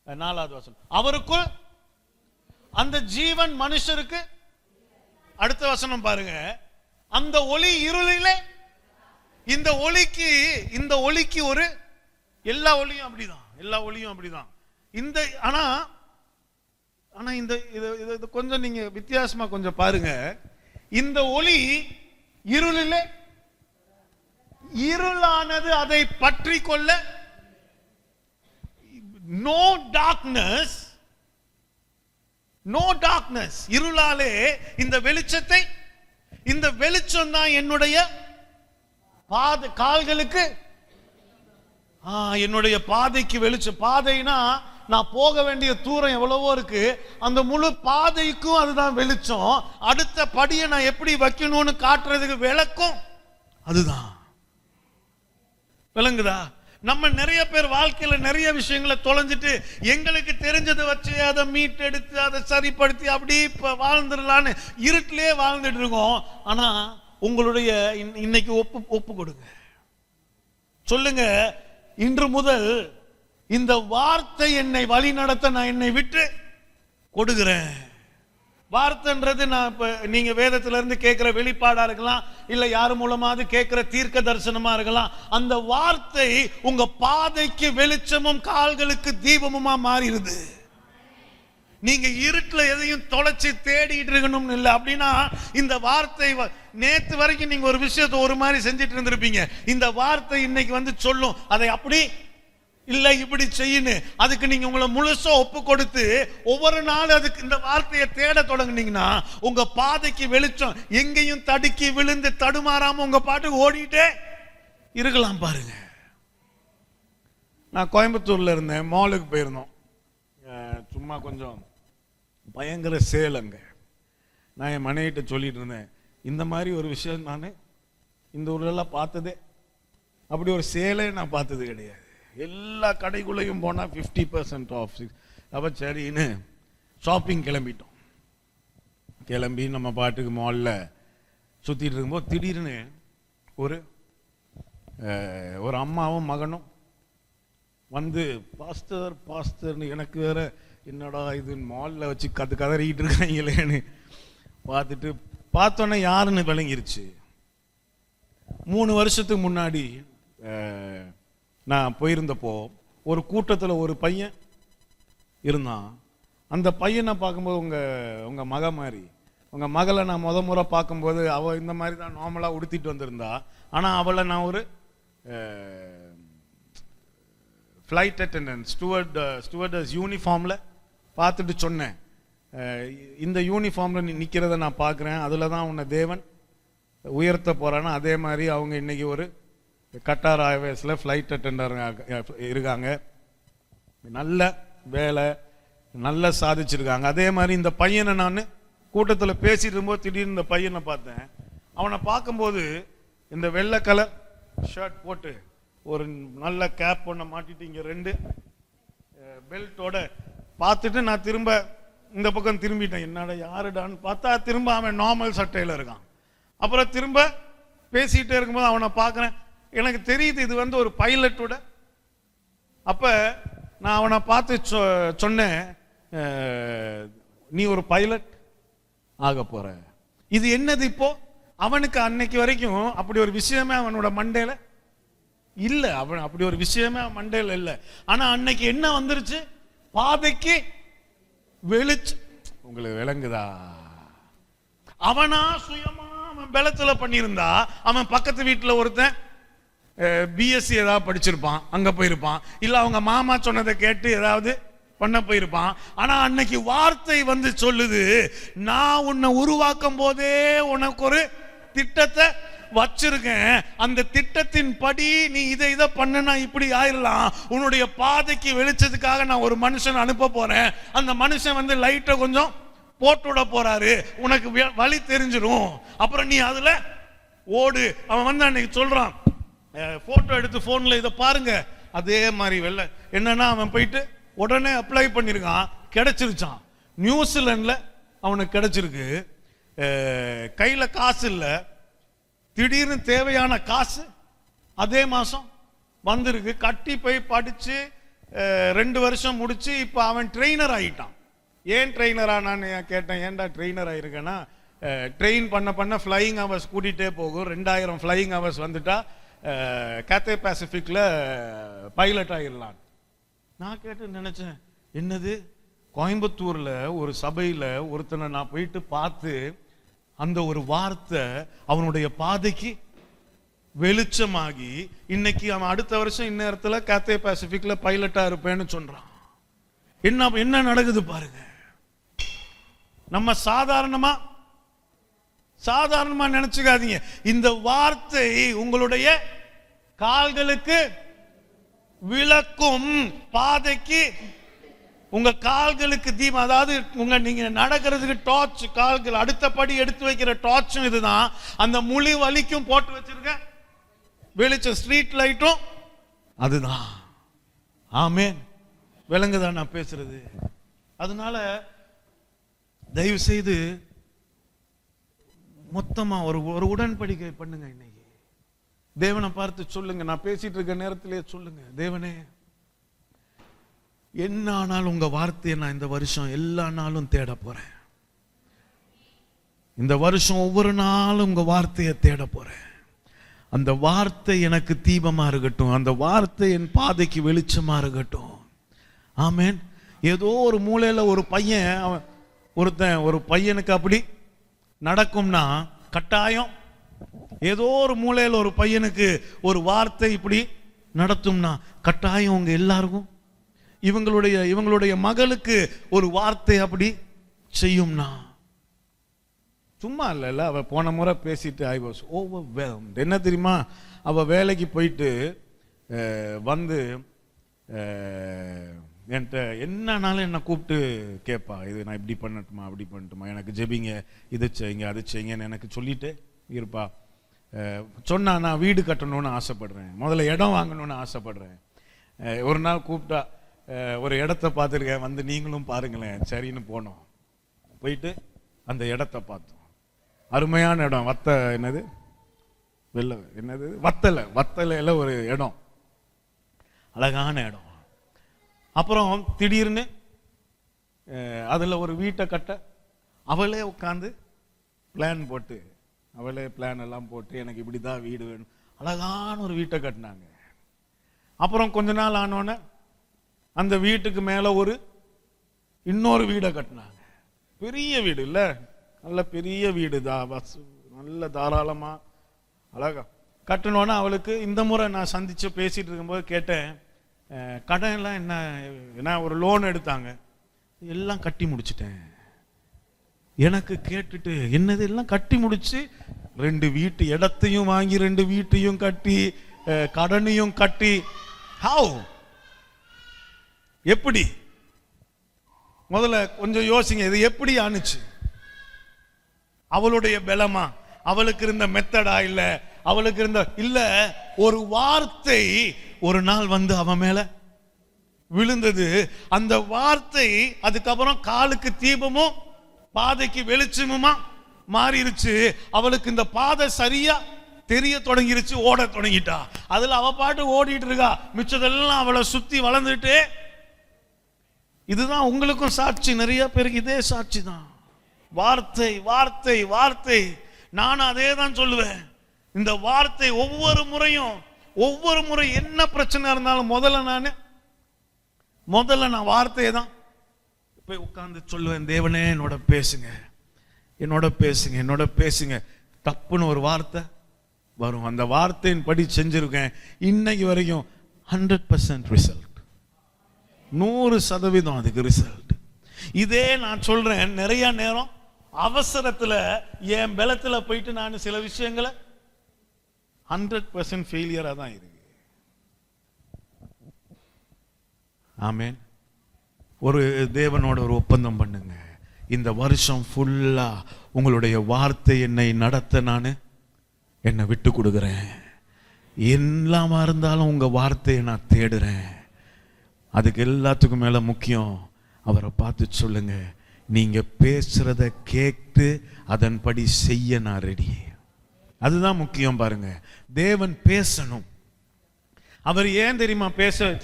4வது வசனம். அவருக்குள் அந்த ஜீவன் மனுஷருக்கு. அடுத்த வசனம் பாருங்க. அந்த ஒளி இருளிலே. இந்த ஒளிக்கு ஒரு எல்லா ஒளியும் அப்படிதான். இந்த ஆனா இந்த கொஞ்சம் நீங்க வித்தியாசமா கொஞ்சம் பாருங்க. இந்த ஒளி இருளிலே, இருளானது அதை பற்றி கொள்ள. No darkness. இருளாலே இந்த வெளிச்சத்தை, இந்த வெளிச்சம் தான் என்னுடைய கால்களுக்கு, என்னுடைய பாதைக்கு வெளிச்சம். பாதைனா நான் போக வேண்டிய தூரம் எவ்வளவோ இருக்கு, அந்த முழு பாதைக்கும் அதுதான் வெளிச்சம். அடுத்த படியை நான் எப்படி வைக்கணும்னு காட்டுறதுக்கு விளக்கும் அதுதான். விளங்குதா? நம்ம நிறைய பேர் வாழ்க்கையில நிறைய விஷயங்களை தொலைஞ்சிட்டு எங்களுக்கு தெரிஞ்சதை வச்சு அதை மீட்டெடுத்து அதை சரிப்படுத்தி அப்படி வாழ்ந்துடலான்னு இருட்டிலே வாழ்ந்துட்டு இருக்கோம். ஆனா உங்களுடைய இன்னைக்கு ஒப்பு கொடுங்க. சொல்லுங்க, இன்று முதல் இந்த வார்த்தை என்னை வழி நடத்த நான் என்னை விட்டு கொடுக்கிறேன். வார்த்தைன்றது நான் இப்ப நீங்க வேதத்துல இருந்து கேட்கிற வெளிப்பாடா இருக்கலாம், இல்ல யாரு மூலமாவது கேட்கிற தீர்க்க தரிசனமா இருக்கலாம். அந்த வார்த்தை உங்க பாதைக்கு வெளிச்சமும் கால்களுக்கு தீபமுமா மாறிடுது. நீங்க இருட்டுல எதையும் தொலைச்சு தேடிட்டு இருக்கணும் இல்லை. அப்படின்னா இந்த வார்த்தை நேத்து வரைக்கும் நீங்க ஒரு விஷயத்தை ஒரு மாதிரி செஞ்சிட்டு இருந்திருப்பீங்க. இந்த வார்த்தை இன்னைக்கு வந்து சொல்லும், அதை அப்படி இல்ல இப்படி செய்யணும். அதுக்கு நீங்க உங்களை முழுசா ஒப்பு கொடுத்து ஒவ்வொரு நாளும் அதுக்கு இந்த வார்த்தையை தேட தொடங்குனீங்கன்னா உங்க பாதைக்கு வெளிச்சம். எங்கேயும் தடுக்கி விழுந்து தடுமாறாம உங்க பாட்டுக்கு ஓடிட்டே இருக்கலாம் பாருங்க. நான் கோயம்புத்தூர்ல இருந்தேன், மாலுக்கு போயிருந்தோம். சும்மா கொஞ்சம் பயங்கர சேல் அங்க. நான் என் மனைவிட்ட சொல்லிட்டு இருந்தேன், இந்த மாதிரி ஒரு விஷயம் நான் இந்த ஊர்லலாம் பார்த்ததே, அப்படி ஒரு சேலை நான் பார்த்தது கிடையாது. எல்லா கடைக்குள்ளேயும் போனால் 50% ஆஃப். அப்போ சரின்னு ஷாப்பிங் கிளம்பிட்டோம். கிளம்பி நம்ம பாட்டுக்கு மாலில் சுற்றிட்டு இருக்கும்போது திடீர்னு ஒரு அம்மாவும் மகனும் வந்து பாஸ்டர்னு, எனக்கு வேற என்னடா இது மாலில் வச்சு கதறிக்கிட்டு இருக்காங்களேன்னு பார்த்துட்டு பார்த்தோன்னே யாருன்னு விளங்கிருச்சு. 3 வருஷத்துக்கு முன்னாடி நான் போயிருந்தப்போ ஒரு கூட்டத்தில் ஒரு பையன் இருந்தான். அந்த பையனை பார்க்கும்போது உங்கள் மக மாதிரி, உங்கள் மகளை நான் முறை பார்க்கும்போது அவள் இந்த மாதிரி தான் நார்மலாக உடுத்திட்டு வந்திருந்தா. ஆனால் அவளை நான் ஒரு ஃப்ளைட் அட்டெண்டன்ட் ஸ்டூவர்டஸ் யூனிஃபார்மில் பார்த்துட்டு சொன்னேன், இந்த யூனிஃபார்மில் நீ நிற்கிறத நான் பார்க்குறேன், அதில் தான் உன்னை தேவன் உயர்த்த போகிறான்னா. அதே மாதிரி அவங்க இன்றைக்கி ஒரு கட்டார் ஏர்வேஸில் ஃப்ளைட் அட்டெண்டர் இருக்காங்க, நல்ல வேலை, நல்லா சாதிச்சிருக்காங்க. அதே மாதிரி இந்த பையனை நான் கூட்டத்தில் பேசிட்டு இருக்கும்போது திடீர்னு இந்த பையனை பார்த்தேன். அவனை பார்க்கும்போது இந்த வெள்ளை கலர் ஷர்ட் போட்டு ஒரு நல்ல கேப் ஒன்று மாட்டிட்டு இங்கே 2 பெல்ட்டோட பார்த்துட்டு நான் திரும்ப இந்த பக்கம் திரும்பிட்டேன். என்னடா யாருடான்னு பார்த்தா திரும்ப அவன் நார்மல் சட்டையில் இருக்கான். அப்புறம் திரும்ப பேசிகிட்டே இருக்கும்போது அவனை பார்க்குறேன், எனக்கு தெரியுது இது வந்து ஒரு பைலட்டோட. அப்போ நான் அவனை பார்த்து சொன்னேன், நீ ஒரு பைலட் ஆக போற. இது என்னது இப்போ? அவனுக்கு அன்னைக்கு வரைக்கும் அப்படி ஒரு விஷயமே அவனோட மண்டையில இல்ல. அவன் அப்படி ஒரு விஷயமே அவன் மண்டையில இல்ல. ஆனா அன்னைக்கு என்ன வந்துருச்சு? பாதைக்கு வெளிச்சு. உங்களுக்கு விளங்குதா? அவனா சுயமா அவன் பலத்துல பண்ணியிருந்தா அவன் பக்கத்து வீட்டுல ஒருத்தன் பிஎஸ்சி ஏதாவது படிச்சிருப்பான், அங்க போயிருப்பான். இல்ல அவங்க மாமா சொன்னதை கேட்டு ஏதாவது பண்ண போயிருப்பான். ஆனா அன்னைக்கு வார்த்தை வந்து சொல்லுது, நான் உன்னை உருவாக்கும் போதே உனக்கு ஒரு திட்டத்தை வச்சிருக்கேன், அந்த திட்டத்தின் படி நீ இதை பண்ணனா இப்படி ஆயிரலாம். உன்னுடைய பாதைக்கு வெளிச்சத்துக்காக நான் ஒரு மனுஷன் அனுப்ப போறேன். அந்த மனுஷன் வந்து லைட்டை கொஞ்சம் போட்டுவிட போறாரு, உனக்கு வழி தெரிஞ்சிடும், அப்புறம் நீ அதுல ஓடு. அவன் வந்து அன்னைக்கு சொல்றான், போட்டோ எடுத்து போன்ல இதை பாருங்க. அதே மாதிரி வெள்ள என்னன்னா அவன் போயிட்டு உடனே அப்ளை பண்ணிருக்கான், கிடைச்சிருச்சான். நியூசிலாந்துல அவனுக்கு கிடைச்சிருக்கு. கையில காசு இல்ல, திடீர்னு தேவையான காசு அதே மாசம் வந்திருக்கு. கட்டி போய் படிச்சு 2 வருஷம் முடிச்சு இப்ப அவன் ட்ரெயினர் ஆகிட்டான். ஏன் ட்ரெயினரா நான் கேட்டேன், ஏன்டா ட்ரெயினர் ஆயிருக்கேன்னா, ட்ரெயின் பண்ண ஃப்ளையிங் ஹவர்ஸ் கூட்டிகிட்டே போகும். 2000 ஃப்ளையிங் ஹவர்ஸ் வந்துட்டா கேத்தே பசிபிக்ல பைலட் ஆகிடலாம். நான் கேட்டு நினைச்சேன், என்னது கோயம்புத்தூர்ல ஒரு சபையில ஒருத்தனை நான் போயிட்டு பார்த்து அந்த ஒரு வார்த்தை அவனுடைய பாதைக்கு வெளிச்சமாகி இன்னைக்கு அவன் அடுத்த வருஷம் இந்நேரத்துல கேத்தே பசிபிக்ல பைலட்டா இருப்பேன்னு சொல்றான். என்ன நடக்குது பாருங்க. நம்ம சாதாரணமா நினைச்சுக்காதீங்க. இந்த வார்த்தை உங்களுடைய கால்களுக்கு விளக்கும், பாதைக்கு உங்க கால்களுக்கு தீபம். அதாவது நீங்க நடக்கிறதுக்கு டார்ச், கால்கள் அடுத்தபடி எடுத்து வைக்கிற டார்ச்சும் இதுதான். அந்த முழு வலிக்கும் போட்டு வச்சிருக்க வெளிச்சம், ஸ்ட்ரீட் லைட்டும் அதுதான். ஆமென். விளங்குதான் நான் பேசுறது? அதனால தயவு செய்து மொத்தமா ஒரு உடன்படிக்கை பண்ணுங்க. இன்னைக்கு தேவனை பார்த்து சொல்லுங்க, நான் பேசிட்டு இருக்க நேரத்திலே சொல்லுங்க, தேவனே என்ன ஆனாலும் உங்க வார்த்தையை நான் இந்த வருஷம் எல்லா நாளும் தேட போறேன். இந்த வருஷம் ஒவ்வொரு நாளும் உங்க வார்த்தையை தேட போறேன். அந்த வார்த்தை எனக்கு தீபமா இருக்கட்டும், அந்த வார்த்தை என் பாதைக்கு வெளிச்சமா இருக்கட்டும். ஆமென். ஏதோ ஒரு மூலையில ஒரு பையனுக்கு அப்படி நடக்கும்னா கட்டாயம், ஏதோ ஒரு மூலையில் ஒரு பையனுக்கு ஒரு வார்த்தை இப்படி நடத்தும்னா கட்டாயம் உங்க எல்லாருக்கும் இவங்களுடைய மகளுக்கு ஒரு வார்த்தை அப்படி செய்யும்னா சும்மா இல்ல. அவ போன முறை பேசிட்டு ஐ வாஸ் ஓவர்வெல்ம்ட். என்ன தெரியுமா, அவள் வேலைக்கு போயிட்டு வந்து என்கிட்ட என்னன்னாலும் என்னை கூப்பிட்டு கேட்பா, இது நான் இப்படி பண்ணட்டுமா அப்படி பண்ணட்டுமா, எனக்கு ஜெபிங்க, இது செய்யுங்க அது செய்யுங்கன்னு எனக்கு சொல்லிட்டு இருப்பா. சொன்னா நான் வீடு கட்டணும்னு ஆசைப்படுறேன், முதல்ல இடம் வாங்கணும்னு ஆசைப்படுறேன். ஒரு நாள் கூப்பிட்டா, ஒரு இடத்த பார்த்துருக்கேன், வந்து நீங்களும் பாருங்களேன். சரின்னு போனோம். போயிட்டு அந்த இடத்த பார்த்தோம். அருமையான இடம். வத்தலையில் ஒரு இடம், அழகான இடம். அப்புறம் திடீர்னு அதில் ஒரு வீட்டை கட்ட அவளே உட்காந்து பிளான் போட்டு, அவளே பிளான் எல்லாம் போட்டு எனக்கு இப்படி தான் வீடு வேணும், அழகான ஒரு வீட்டை கட்டினாங்க. அப்புறம் கொஞ்ச நாள் ஆனோன்னே அந்த வீட்டுக்கு மேலே இன்னொரு வீடை கட்டினாங்க. பெரிய வீடு இல்லை, நல்ல பெரிய வீடு தான், நல்ல தாராளமாக அழகா கட்டணுன்னா அவளுக்கு இந்த முறை நான் சந்திச்சு பேசிட்டு இருக்கும்போது கேட்டேன், கடன் எல்லாம் என்ன ஒரு லோன் எடுத்தாங்க, எல்லாம் கட்டி முடிச்சிட்டேன். எனக்கு கேட்டுட்டு என்னது எல்லாம் கட்டி முடிச்சு 2 வீட்டு இடத்தையும் வாங்கி 2 வீட்டையும் கட்டி கடனையும் கட்டி, ஹவ், எப்படி? முதல்ல கொஞ்சம் யோசிங்க, இது எப்படி ஆனுச்சு? அவளுடைய பலமா, அவளுக்கு இருந்த மெத்தடா, இல்ல அவளுக்கு இருந்த இல்ல ஒரு வார்த்தை ஒரு நாள் வந்து அவன் மேல விழுந்தது. அந்த வார்த்தை அதுக்கப்புறம் காலுக்கு தீபமும் பாதைக்கு வெளிச்சமுமா மாறிடுச்சு. அவளுக்கு இந்த பாதை சரியா தெரிய தொடங்கிருச்சு, ஓட தொடங்கிட்டா. அதுல அவ பாட்டு ஓடிட்டு இருக்கா, மிச்சதெல்லாம் அவளை சுத்தி வளர்ந்துட்டு. இதுதான் உங்களுக்கும் சாட்சி, நிறைய பேருக்கு இதே சாட்சி தான். வார்த்தை வார்த்தை வார்த்தை. நானும் அதே தான் சொல்லுவேன். இந்த வார்த்தை ஒவ்வொரு முறை என்ன பிரச்சனை இருந்தாலும் முதல்ல நான் வார்த்தையை தான் போய் உட்கார்ந்து சொல்லுவேன். தேவனே என்னோட பேசுங்க. தப்புன்னு ஒரு வார்த்தை வரும், அந்த வார்த்தையின் படி செஞ்சிருக்கேன். இன்னைக்கு வரைக்கும் 100% ரிசல்ட், 100% அதுக்கு ரிசல்ட். இதே நான் சொல்றேன், நிறைய நேரம் அவசரத்துல என் பலத்துல போயிட்டு நான் சில விஷயங்களை 100% ஃபெயிலியரா தான் இருக்கு. ஆமென். ஒரு தேவனோட ஒரு ஒப்பந்தம் பண்ணுங்க, இந்த வருஷம் ஃபுல்லா உங்களுடைய வார்த்தை என்னை நடத்த நான் என்னை விட்டு கொடுக்குறேன். எல்லாமா இருந்தாலும் உங்க வார்த்தையை நான் தேடுறேன். அதுக்கு எல்லாத்துக்கும் மேல முக்கியம், அவரை பார்த்து சொல்லுங்க, நீங்க பேசுறத கேட்டு அதன்படி செய்ய நான் ரெடி. அதுதான் முக்கியம். பாருங்க, தேவன் பேசணும். அவர் ஏன் தெரியுமா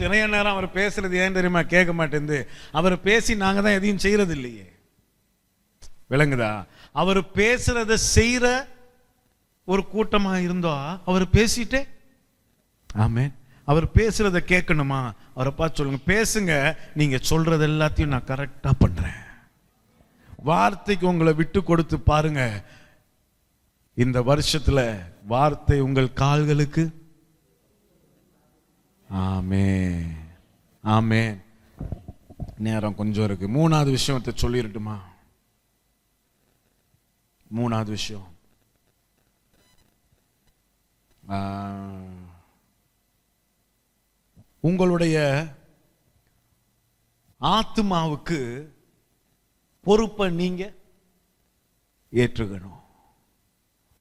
நிறைய நேரம் அவர் பேசுறது ஏன் தெரியுமா கேட்க மாட்டேங்குது? அவர் பேசி நாங்க தான் எதையும் செய்யறது இல்லையே. விளங்குதா? அவர் பேசுறத செய்யற ஒரு கூட்டமா இருந்தோ அவர் பேசிட்டே. ஆமென். அவர் பேசுறத கேட்கணுமா? அவரை பார்த்து சொல்லுங்க, பேசுங்க, நீங்க சொல்றது எல்லாத்தையும் நான் கரெக்டா பண்றேன். வார்த்தைக்கு உங்களை விட்டு கொடுத்து பாருங்க. இந்த வருஷத்துல வார்த்தை உங்கள் கால்களுக்கு. ஆமென், ஆமென். நேரம் கொஞ்சம் இருக்கு. 3வது விஷயத்தை சொல்லிரட்டுமா? 3வது விஷயம், உங்களுடைய ஆத்துமாவுக்கு பொறுப்பை நீங்க ஏற்றுக்கணும்.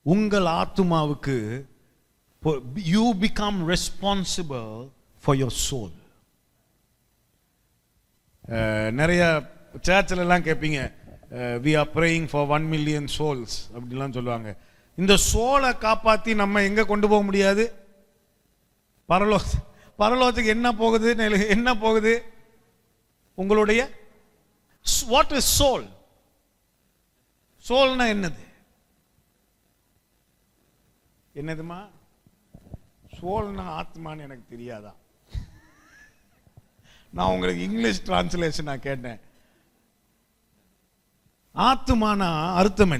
உங்கள் ஆத்துமாவுக்கு you become responsible for your soul. நிறைய சர்ச்சில் எல்லாம் கேட்பீங்க, we are praying for 1 million souls அப்படிலாம் சொல்லுவாங்க. இந்த சோலை காப்பாற்றி நம்ம எங்க கொண்டு போக முடியாது? பரலோகத்துக்கு என்ன போகுது? உங்களுடைய வாட் இஸ் சோல்? சோல்னா என்னதுமா? சோல்னா ஆத்மான்னு எனக்கு தெரியாதா? நான் உங்களுக்கு இங்கிலீஷ் டிரான்ஸ்லேஷன் நான் கேட்டேன். ஆத்மானா அர்த்தம்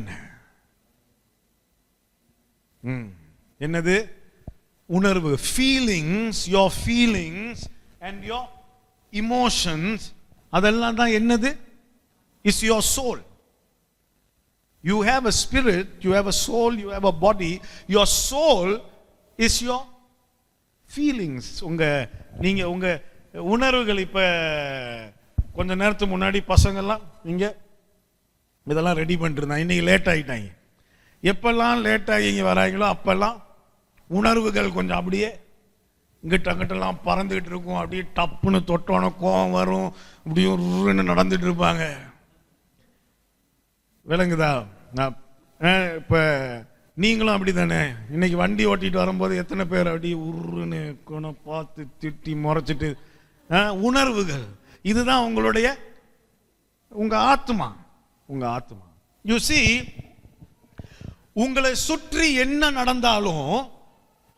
என்னது? உணர்வு, feelings, your feelings and your emotions, அதெல்லாம் தான் என்னது? Is your soul. You have a spirit, you have a soul, you have a body. Your soul is your feelings. நீங்க உங்க உணர்வுகள். இப்ப கொஞ்ச நேரத்துக்கு முன்னாடி பசங்கள்லாம் இங்க இதெல்லாம் ரெடி பண்ணிட்டு இருந்தாங்க. இன்னைக்கு லேட் ஆகிட்டாங்க. எப்பெல்லாம் லேட் ஆகி இங்கே வராங்களோ அப்பெல்லாம் உணர்வுகள் கொஞ்சம் அப்படியே இங்கிட்ட அங்கிட்டெல்லாம் பறந்துகிட்டு இருக்கும். அப்படியே டப்புன்னு தொட்டோன கோவம் வரும். இப்படியும் நடந்துட்டு இருப்பாங்க. விளங்குதா? இப்ப நீங்களும் அப்படி தானே? இன்னைக்கு வண்டி ஓட்டிட்டு வரும்போது எத்தனை பேர் அப்படி உருன்னு பார்த்து திட்டி முறைச்சிட்டு உணர்வுகள். இதுதான் உங்க ஆத்மா. உங்க ஆத்மா. யூ see, உங்களை சுற்றி என்ன நடந்தாலும்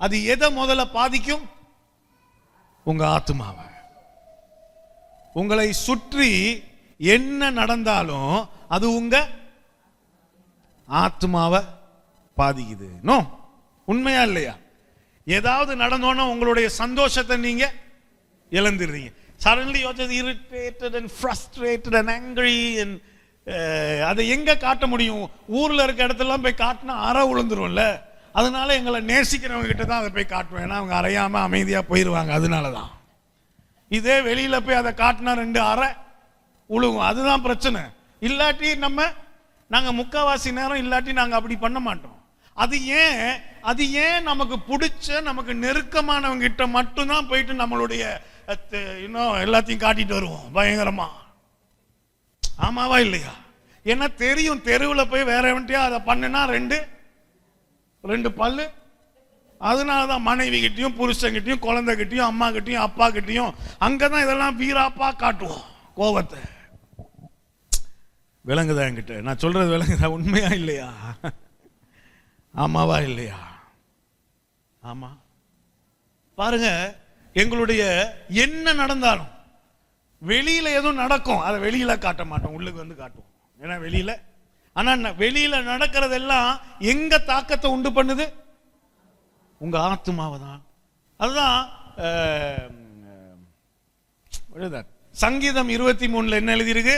அது எதை முதல்ல பாதிக்கும்? உங்க ஆத்மாவை. உங்களை சுற்றி என்ன நடந்தாலும் அது உங்க ஆத்மாவை பாதிக்குது. நோ, உண்மையா இல்லையா? ஏதாவது நடந்தோன்னா உங்களுடைய சந்தோஷத்தை நீங்க இழந்துடுறீங்க. Suddenly you're just irritated and frustrated and angry and அதை எங்க காட்ட முடியும்? ஊர்ல இருக்க இடத்துலாம் போய் காட்டினா அற விழுந்துரும்ல. அதனால எங்களை நேசிக்கிறவங்க கிட்ட தான் அதை போய் காட்டுவேன். ஏன்னா அவங்க அறையாம அமைதியா போயிடுவாங்க. அதனாலதான். இதே வெளியில போய் அதை காட்டினா 2 அறை உழுகும். அதுதான் பிரச்சனை. இல்லாட்டி நாங்க முக்காவாசி நேரம் இல்லாட்டி நாங்க அப்படி பண்ண மாட்டோம். அது ஏன் நமக்கு பிடிச்ச நமக்கு நெருக்கமானவங்க கிட்ட மட்டும்தான் போயிட்டு நம்மளுடைய எல்லாத்தையும் காட்டிட்டு வருவோம் பயங்கரமா. ஆமாவா இல்லையா? ஏன்னா தெரியும் தெருவில் போய் வேற எவன்ட்டியா அதை பண்ணுனா 2 பல்லு. அதனாலதான் மனைவி கிட்டையும் புருஷங்கிட்டையும் குழந்தை கிட்டையும் அம்மா கிட்டையும் அப்பா கிட்டையும் அங்கதான் இதெல்லாம் வீராப்பா காட்டுவோம் கோபத்தை. விளங்குதா என்கிட்ட நான் சொல்றது? விளங்குதா? உண்மையா இல்லையா? ஆமாவா இல்லையா? ஆமா. பாருங்க, எங்களுடைய என்ன நடந்தாலும் வெளியில எதுவும் நடக்கும், அதை வெளியில காட்ட மாட்டோம், உள்ளுக்கு வந்து காட்டுவோம். ஏன்னா வெளியில, ஆனா வெளியில நடக்கிறதெல்லாம் எங்க தாக்கத்தை உண்டு பண்ணுது? உங்க ஆத்மாவை தான். அதுதான் சங்கீதம் 23 என்ன எழுதியிருக்கு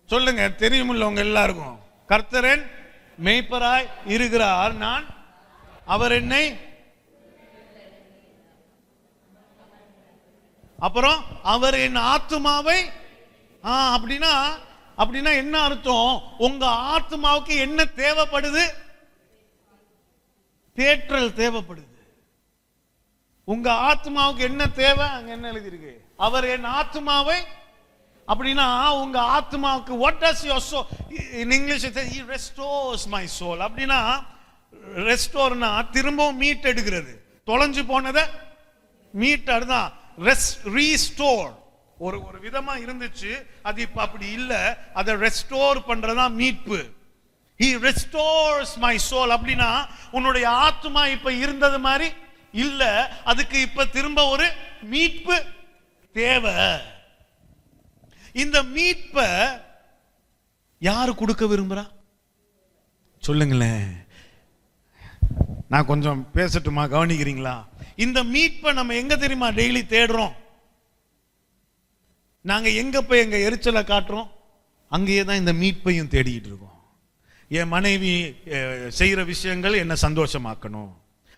சொல்லுங்க, தெரியுமில்ல உங்க எல்லாருக்கும். கர்த்தரன் மேய்ப்பராய் இருக்கிறார், நான் அவர் என்னை, அப்புறம் அவர் என் ஆத்மாவை. அப்படின்னா என்ன அர்த்தம்? உங்க ஆத்மாவுக்கு என்ன தேவைப்படுது? தேற்றல் தேவைப்படுது. உங்க ஆத்மாவுக்கு என்ன தேவை? அங்க என்ன எழுதியிருக்கு? அவர் என் ஆத்மாவை. அப்படின்னா உங்க ஆத்மாவுக்கு what does your soul in English it says he restores my soul. அப்படின்னா ரெஸ்டோர்னா திரும்பவும் மீட் எடுக்கிறது, தொலைஞ்சு போனதை மீட். அதுதான் ரீஸ்டோர். ஒரு விதமா இருந்துச்சு, அது இப்ப அப்படி இல்ல, அதை ரெஸ்டோர் பண்றதா மீட்பு. he restores my soul. அப்படின்னா உன்னுடைய ஆத்மா இப்ப இருந்தது மாதிரி இல்ல, அதுக்கு இப்ப திரும்ப ஒரு மீட்பு தேவை. இந்த மீட்பை யாரு கொடுக்க விரும்புறா சொல்லுங்களேன். நான் கொஞ்சம் பேசட்டுமா? கவனிக்கிறீங்களா? இந்த மீட்பை நம்ம எங்க தெரியுமா டெய்லி தேடுறோம்? நாங்க எங்க போய் எங்க எரிச்சலை காட்டுறோம், அங்கேயே தான் இந்த மீட்பையும் தேடிட்டு இருக்கோம். என் மனைவி செய்யற விஷயங்கள் என்ன சந்தோஷமாக்கணும்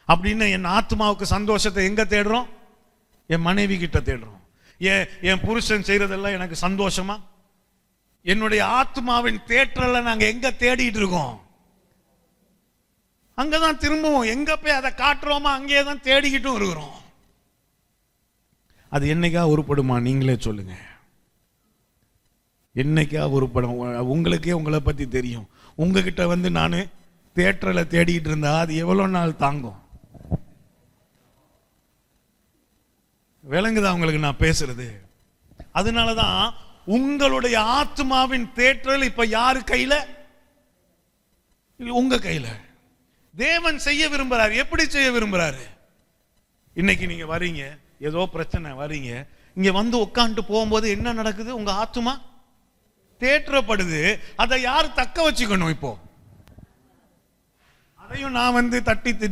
அப்படின்னு என் ஆத்மாவுக்கு சந்தோஷத்தை எங்க தேடுறோம்? என் மனைவி கிட்ட தேடுறோம். என் புருஷன் செய்யறதெல்லாம் எனக்கு சந்தோஷமா? என்னுடைய ஆத்மாவின் தேற்றல நாங்க எங்க தேடிட்டு இருக்கோம்? அங்கதான் திரும்பவும் எங்க போய் அதை காட்டுறோமா அங்கேயே தான் தேடிக்கிட்டும் இருக்கிறோம். அது என்னைக்கா உருப்படுமா? நீங்களே சொல்லுங்க. என்னைக்கா உருப்படும்? உங்களுக்கே உங்களை பத்தி தெரியும். உங்ககிட்ட வந்து நான் தேற்றல தேடிட்டு இருந்தா அது எவ்வளவு நாள் தாங்கும்? விளங்குதா உங்களுக்கு நான் பேசுறது? அதனாலதான் உங்களுடைய ஆத்மாவின் தேற்றல் இப்ப யாரு கையில? உங்க கையில. தேவன் செய்ய விரும்புறாரு. எப்படி செய்ய விரும்புறாரு? இன்னைக்கு நீங்க வரீங்க, ஏதோ பிரச்சனை வரீங்க, இங்க வந்து உட்காந்துட்டு போகும்போது என்ன நடக்குது? உங்க ஆத்மா தேற்றப்படுது. அதை யார் தக்க வச்சுக்கணும்? இப்போ அதையும் நான் வந்து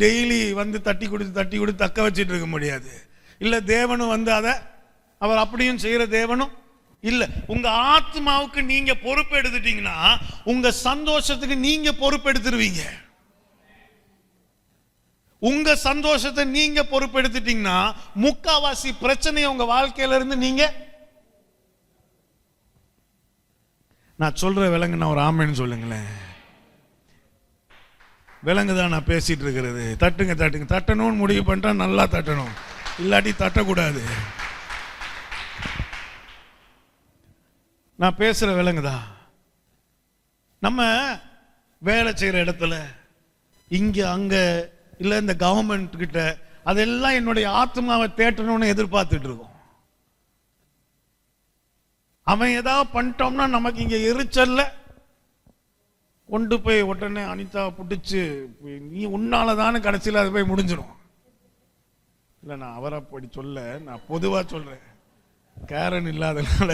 டெய்லி வந்து தட்டி கொடுத்து தக்க வச்சிட்டு இருக்க முடியாது. இல்ல தேவனும் வந்து அதை அவர் அப்படியும் செய்யற தேவனும் இல்ல. உங்க ஆத்மாவுக்கு நீங்க பொறுப்பு எடுத்துட்டீங்கன்னா உங்க சந்தோஷத்துக்கு நீங்க பொறுப்பு எடுத்துருவீங்க. உங்க சந்தோஷத்தை நீங்க பொறுப்பெடுத்துட்டீங்கன்னா முக்காவாசி பிரச்சனையை உங்க வாழ்க்கையில இருந்து நீங்க, நான் சொல்ற விலங்குன்னா ஒரு ஆமைன்னு சொல்லுங்களேன். விலங்குதான் நான் பேசிட்டு இருக்கிறது. தட்டுங்க தட்டுங்க, தட்டணும்னு முடிவு பண்ணிட்டா நல்லா தட்டணும், இல்லாட்டி தட்டக்கூடாது. நான் பேசுற விலங்குதா. நம்ம வேலை செய்யற இடத்துல இங்க அங்க இல்ல இந்த கவர்மெண்ட் கிட்ட அதெல்லாம் என்னுடைய ஆத்மாவை தேட்டணும்னு எதிர்பார்த்துட்டு இருக்கோம். அவன் ஏதாவது பண்ணிட்டோம்னா நமக்கு இங்க எரிச்சல்ல கொண்டு போய் உடனே அனிதா பிடிச்சு நீ உன்னாலதான கடைசியில் அது போய் முடிஞ்சிடும். இல்லை நான் அவரை அப்படி சொல்ல, நான் பொதுவா சொல்றேன். கேரன் இல்லாதனால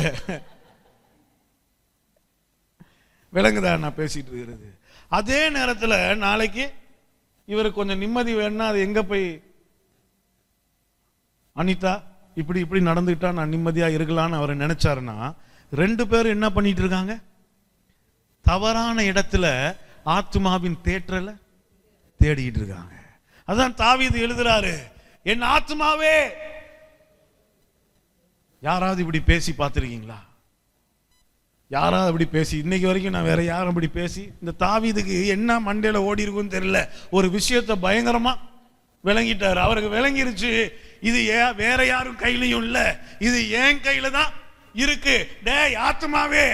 விலங்குதா நான் பேசிட்டு இருக்கிறது. அதே நேரத்தில் நாளைக்கு இவருக்கு கொஞ்சம் நிம்மதி வேணும்னா அது எங்க போய், அனிதா இப்படி இப்படி நடந்துக்கிட்டா நான் நிம்மதியா இருக்கலான்னு அவர் நினைச்சாருன்னா, ரெண்டு பேரும் என்ன பண்ணிட்டு இருக்காங்க, தவறான இடத்துல ஆத்மாவின் தேற்றல தேடிட்டு இருக்காங்க. அதான் தாவீது எழுதுறாரு, என் ஆத்மாவே. யாராவது இப்படி பேசி பார்த்திருக்கீங்களா? யாராவது அப்படி பேசி, இன்னைக்கு வரைக்கும் நான் வேற யாரும் அப்படி பேசி, இந்த தாவீதுக்கு என்ன மண்டையில ஓடி இருக்குன்னு தெரியல, ஒரு விஷயத்தை பயங்கரமா விளங்கிட்டாரு. அவருக்கு விளங்கிருச்சு, இது வேற யாரும் கையிலையும் இல்ல, இது என் கையில தான் இருக்கு. டேய் ஆத்மாவே,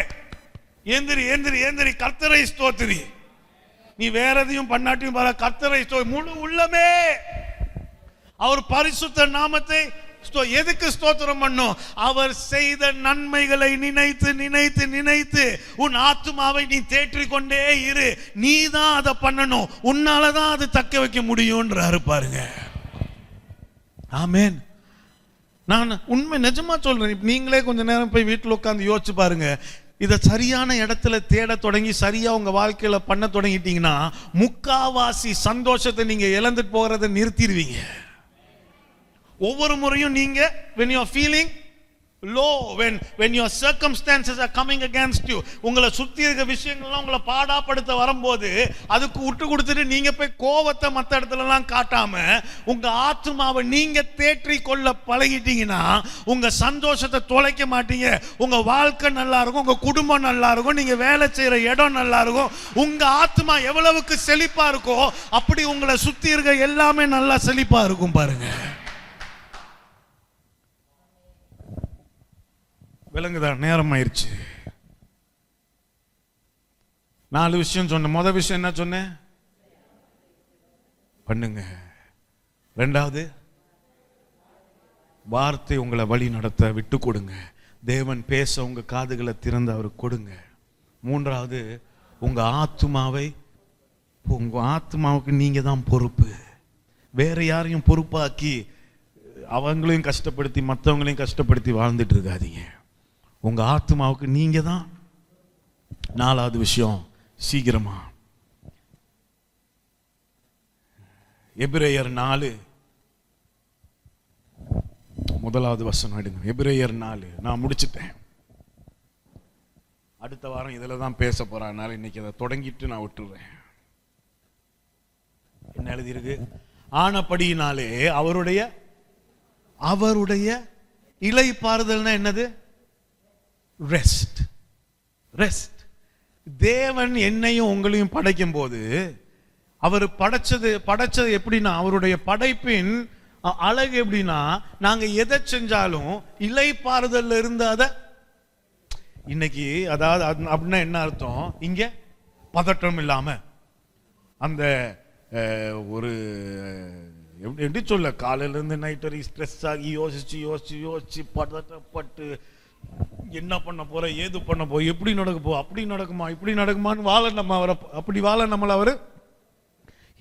ஏந்திரி ஏந்திரி ஏந்திரி, கர்த்தரை ஸ்தோத்திரி. நீ வேற எதையும் பண்ணாட்டியும் பாரு, கர்த்தரை முழு உள்ளமே அவர் பரிசுத்த நாமத்தை எதுக்கு ஸ்தோத்திரம் பண்ணும்? அவர் செய்த நன்மைகளை நினைத்து நினைத்து நினைத்து உன் ஆத்மாவை நீ தேற்றிக் கொண்டே இரு. நீ தான் அதை பண்ணணும், உன்னாலதான் அது தக்க வைக்க முடியும்ன்றாரு பாருங்க. ஆமென். நான் உண்மை நிஜமா சொல்றேன். நீங்களே கொஞ்ச நேரம் போய் வீட்டில் உட்கார்ந்து யோசிச்சு பாருங்க. இதை சரியான இடத்துல தேட தொடங்கி சரியா உங்க வாழ்க்கையில பண்ண தொடங்கிட்டீங்கன்னா முக்காவாசி சந்தோஷத்தை நீங்க இழந்துட்டு போகிறத நிறுத்திடுவீங்க. ஒவ்வொரு முறையும் நீங்க when you are feeling low, when your circumstances are coming against you, உங்களை சுத்தி இருக்க விஷயங்கள்லாம் உங்களை பாடாப்படுத்த வரும்போது அதுக்கு விட்டு கொடுத்துட்டு நீங்க போய் கோவத்தை மற்ற இடத்துல எல்லாம் காட்டாம உங்க ஆத்மாவை நீங்க தேற்றி கொள்ள பழகிட்டீங்கன்னா உங்க சந்தோஷத்தை தொலைக்க மாட்டீங்க. உங்க வாழ்க்கை நல்லா இருக்கும், உங்க குடும்பம் நல்லா இருக்கும், நீங்க வேலை செய்யற இடம் நல்லா இருக்கும். உங்க ஆத்மா எவ்வளவுக்கு செழிப்பா இருக்கோ அப்படி உங்களை சுத்தி இருக்க எல்லாமே நல்லா செழிப்பா இருக்கும் பாருங்க. விலங்குதான். நேரம் ஆயிடுச்சு. 4 விஷயம் சொன்ன. முதல் விஷயம் என்ன சொன்னேன்? பண்ணுங்க. ரெண்டாவது, வார்த்தை உங்களை வழி நடத்த விட்டு கொடுங்க. தேவன் பேச உங்க காதுகளை திறந்து அவருக்கு கொடுங்க. மூன்றாவது, உங்க ஆத்மாவுக்கு நீங்க தான் பொறுப்பு. வேற யாரையும் பொறுப்பாக்கி அவங்களையும் கஷ்டப்படுத்தி மற்றவங்களையும் கஷ்டப்படுத்தி வாழ்ந்துட்டு இருக்காதீங்க. உங்க ஆத்மாவுக்கு நீங்க தான். நாலாவது விஷயம், சீக்கிரமா எபிரேயர் 4 முதலாவது வசனம் எடுங்க. எபிரேயர் 4. நான் முடிச்சிட்டேன். அடுத்த வாரம் இதில் தான் பேச போறேன். அதனால இன்னைக்கு அதை தொடங்கிட்டு நான் விட்டுறேன். என்ன எழுதியிருக்கு? ஆனபடியினாலே அவருடைய இளைப்பாறுதல்னா என்னது? ரெஸ்ட். ரெஸ்ட். தேவன் என்னையும் உங்களையும் படைக்கும் போது அவர் படைச்சது எப்படின்னா, அவருடைய படைப்பின் அழகு எப்படின்னா, நாங்க எதை செஞ்சாலும் இளைப்பாறுதல் இருந்து அதை இன்னைக்கு, அதாவது அப்படின்னா என்ன அர்த்தம்? இங்க பதட்டம் இல்லாம அந்த ஒரு எப்படி சொல்ல, காலையில இருந்து நைட் வரைக்கும் ஸ்ட்ரெஸ் ஆகி யோசிச்சு யோசிச்சு யோசிச்சு பதட்டப்பட்டு என்ன பண்ண போற, ஏது பண்ண போ, எப்படி நடக்க போ, அப்படி நடக்குமா இப்படி நடக்குமான்னு வாழ நம்ம அவரை அப்படி வாழ நம்மள அவரு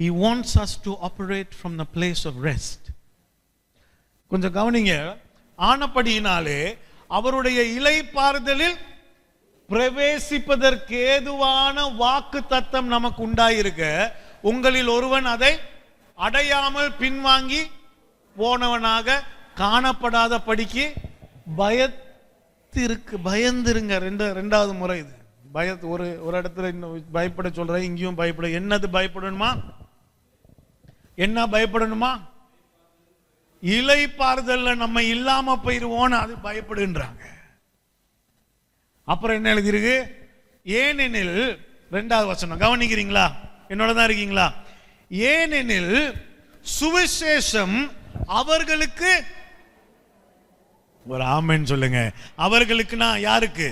he wants us to operate from the place of rest. கொஞ்சம் கவனிங்க. ஆனபடியினாலே அவருடைய இளைப்பாறுதலில் பிரவேசிப்பதற்கு ஏதுவான வாக்கு தத்தம் நமக்கு உண்டாயிருக்க, உங்களில் ஒருவன் அதை அடையாமல் பின்வாங்கி போனவனாக காணப்படாத படிக்கு பயந்துருங்க. ரெண்டாவது முறை இது. ஒரு இடத்துல பயப்பட சொல்ற, இங்கேயும் பயப்பட. என்னது பயப்படணுமா? என்ன பயப்படணுமா? இளைப்பாறுதல்ல நம்ம இல்லாம போயிருவோம், அது பயப்படுன்றாங்க. அப்புறம் என்ன எழுதிருக்கு? ஏனெனில், 2வது வசனம் கவனிக்கிறீங்களா? என்னோட தான் இருக்கீங்களா? ஏனெனில் சுவிசேஷம் அவர்களுக்கு, ஒரு ஆமென் சொல்லுங்க. அவர்களுக்குனா யாருக்கு?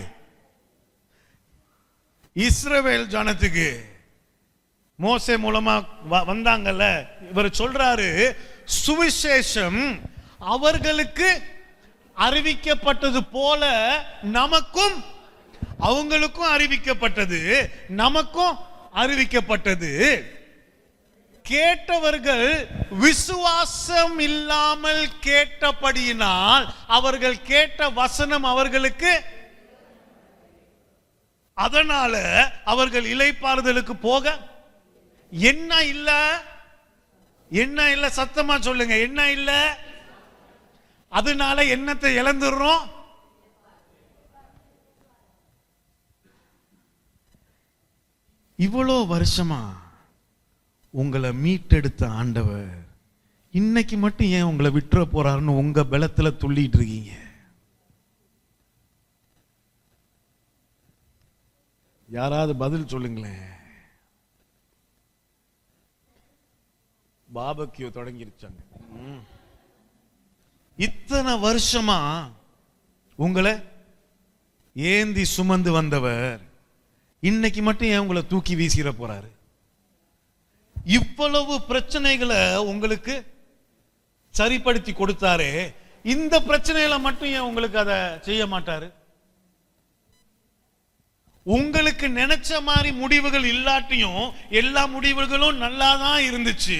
இஸ்ரவேல் ஜனத்துக்கு. மோசே மூலமா வந்தாங்கல்ல, இவர் சொல்றாரு சுவிசேஷம் அவர்களுக்கு அறிவிக்கப்பட்டது போல நமக்கும், அவங்களுக்கும் அறிவிக்கப்பட்டது, நமக்கும் அறிவிக்கப்பட்டது. கேட்டவர்கள் விசுவாசம் இல்லாமல் கேட்டபடியினால் அவர்கள் கேட்ட வசனம் அவர்களுக்கு, அதனால அவர்கள் இளைப்பாறுதலுக்கு போக என்ன இல்ல? என்ன இல்ல? சத்தமா சொல்லுங்க. என்ன இல்ல? அதனால என்னத்தை இழந்துடுறோம்? இவ்வளோ வருஷமா உங்களை மீட்டெடுத்த ஆண்டவர் இன்னைக்கு மட்டும் ஏன் உங்களை விட்டுற போறாருன்னு உங்க பலத்துல துள்ளிட்டு இருக்கீங்க? யாராவது பதில் சொல்லுங்களேன். பாபக்யூ தொடங்கிருச்சாங்க. இத்தனை வருஷமா உங்களை ஏந்தி சுமந்து வந்தவர் இன்னைக்கு மட்டும் ஏன் உங்களை தூக்கி வீசிட போறாரு? இவ்வளவு பிரச்சனைகளை உங்களுக்கு சரிப்படுத்தி கொடுத்தாரே, இந்த பிரச்சனையில மட்டும் ஏன் உங்களுக்கு அதை செய்ய மாட்டாரு? உங்களுக்கு நினைச்ச மாதிரி முடிவுகள் இல்லாட்டியும் எல்லா முடிவுகளும் நல்லா தான் இருந்துச்சு,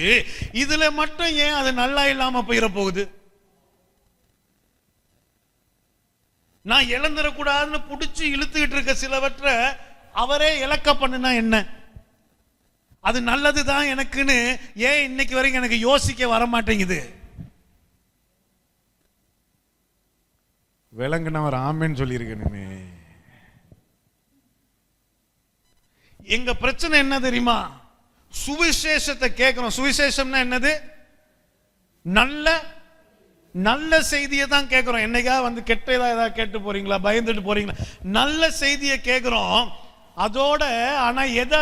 இதுல மட்டும் ஏன் அது நல்லா இல்லாம போயிட போகுது? நான் இழந்துடக்கூடாதுன்னு புடிச்சு இழுத்துக்கிட்டு இருக்க சிலவற்றை அவரே இலக்க பண்ணுனா என்ன? அது நல்லதுதான் எனக்குன்னு ஏன் இன்னைக்கு வரைக்கும் எனக்கு யோசிக்க வர மாட்டேங்குது? விளங்குனவர் ஆமென் சொல்லியிருக்கணுமே. எங்க பிரச்சனை என்ன தெரியுமா? சுவிசேஷத்தை கேட்கிறோம். சுவிசேஷம்னா என்னது? நல்ல நல்ல செய்தியை தான் கேட்கிறோம். என்னைக்கா வந்து கெட்டதா ஏதாவது கேட்டு போறீங்களா? பயந்துட்டு போறீங்களா? நல்ல செய்தியை கேட்கிறோம். அதோட ஆனா எதை